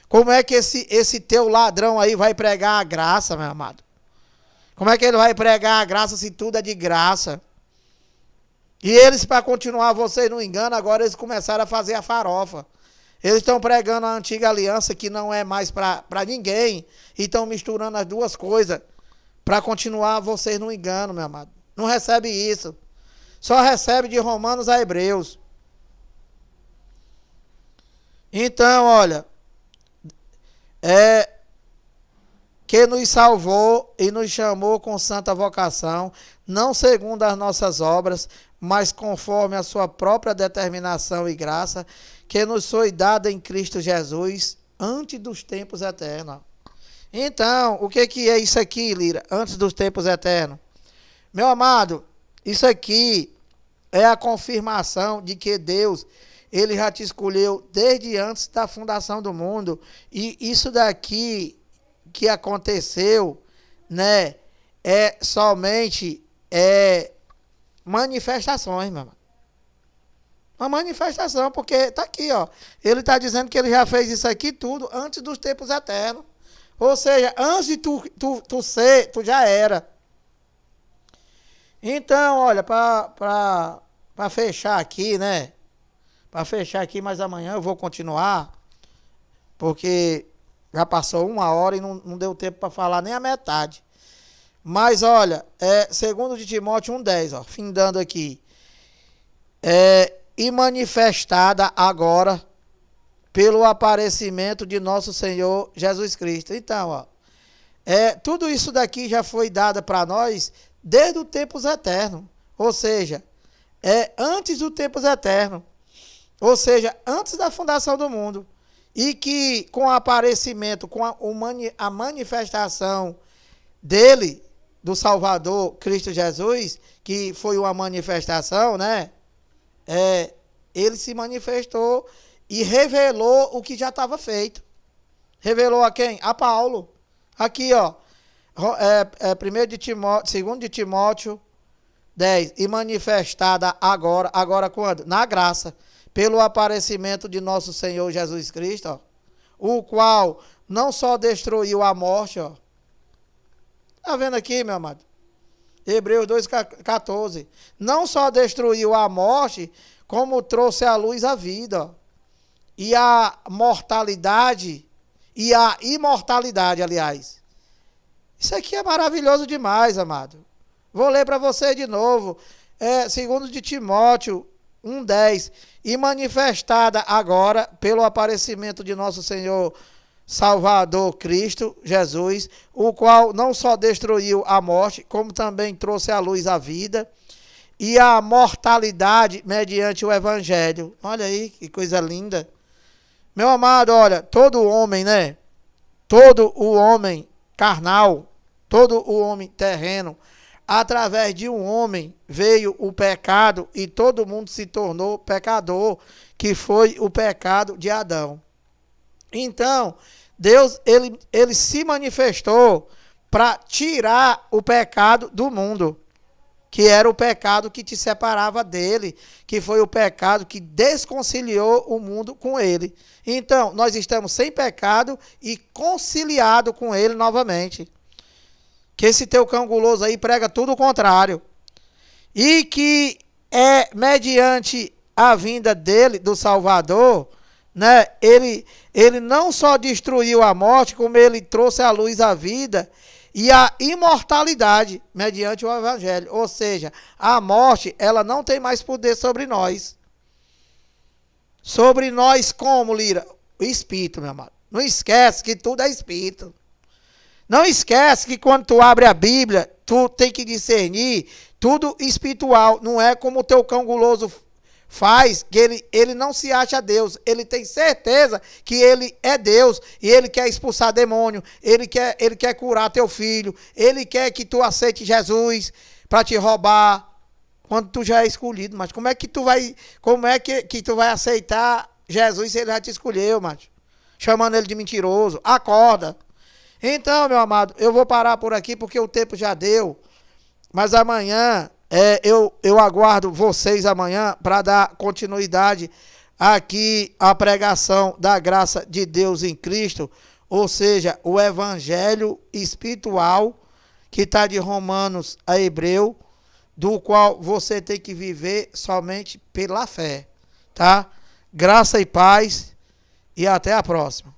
Como é que esse teu ladrão aí vai pregar a graça, meu amado? Como é que ele vai pregar a graça se tudo é de graça? E eles, para continuar vocês no engano, agora eles começaram a fazer a farofa. Eles estão pregando a antiga aliança, que não é mais para ninguém, e estão misturando as duas coisas para continuar vocês no engano, meu amado. Não recebe isso. Só recebe de Romanos a Hebreus. Então, olha, que nos salvou e nos chamou com santa vocação, não segundo as nossas obras, mas conforme a sua própria determinação e graça, que nos foi dada em Cristo Jesus, antes dos tempos eternos. Então, o que é isso aqui, Lira? Antes dos tempos eternos. Meu amado, isso aqui é a confirmação de que Deus, Ele já te escolheu desde antes da fundação do mundo. E isso daqui que aconteceu, né, somente manifestações, meu irmão. Uma manifestação, porque está aqui, ó. Ele está dizendo que ele já fez isso aqui tudo antes dos tempos eternos. Ou seja, antes de tu ser, tu já era. Então, olha, para fechar aqui, né? Para fechar aqui, mas amanhã eu vou continuar, porque já passou 1 hora e não deu tempo para falar nem a metade. Mas olha, 2 de Timóteo 1,10, ó, findando aqui. E manifestada agora pelo aparecimento de nosso Senhor Jesus Cristo. Então, ó, tudo isso daqui já foi dado para nós desde os tempos eternos. Ou seja, antes dos tempos eternos. Ou seja, antes da fundação do mundo. E que com o aparecimento, com a manifestação dele, do Salvador, Cristo Jesus, que foi uma manifestação, né? Ele se manifestou e revelou o que já estava feito. Revelou a quem? A Paulo. Aqui, ó. 2 de Timóteo 10. E manifestada agora quando? Na graça, pelo aparecimento de nosso Senhor Jesus Cristo, ó, o qual não só destruiu a morte, ó. Tá vendo aqui, meu amado? Hebreus 2,14. Não só destruiu a morte, como trouxe à luz a vida, ó, e a mortalidade, e a imortalidade, aliás. Isso aqui é maravilhoso demais, amado. Vou ler para você de novo. 2 de Timóteo 1,10. E manifestada agora pelo aparecimento de nosso Senhor Salvador Cristo Jesus, o qual não só destruiu a morte, como também trouxe à luz a vida e a mortalidade mediante o Evangelho. Olha aí, que coisa linda. Meu amado, olha, todo homem, né? Todo o homem carnal, todo o homem terreno, através de um homem veio o pecado e todo mundo se tornou pecador, que foi o pecado de Adão. Então, Deus, ele se manifestou para tirar o pecado do mundo, que era o pecado que te separava dele, que foi o pecado que desconciliou o mundo com ele. Então, nós estamos sem pecado e conciliado com ele novamente. Que esse teu cão guloso aí prega tudo o contrário. E que mediante a vinda dele, do Salvador, né, ele não só destruiu a morte, como ele trouxe à luz a vida e a imortalidade mediante o Evangelho. Ou seja, a morte, ela não tem mais poder sobre nós. Sobre nós como, Lira? O Espírito, meu amado. Não esquece que tudo é Espírito. Não esquece que quando tu abre a Bíblia, tu tem que discernir tudo espiritual. Não é como o teu cão guloso faz, que ele não se acha Deus. Ele tem certeza que ele é Deus e ele quer expulsar demônio. Ele quer curar teu filho. Ele quer que tu aceite Jesus para te roubar quando tu já é escolhido. Mas como é que tu vai aceitar Jesus se ele já te escolheu, macho? Chamando ele de mentiroso. Acorda. Então, meu amado, eu vou parar por aqui porque o tempo já deu. Mas amanhã, eu aguardo vocês amanhã para dar continuidade aqui à pregação da graça de Deus em Cristo. Ou seja, o evangelho espiritual que está de Romanos a Hebreu, do qual você tem que viver somente pela fé. Tá? Graça e paz e até a próxima.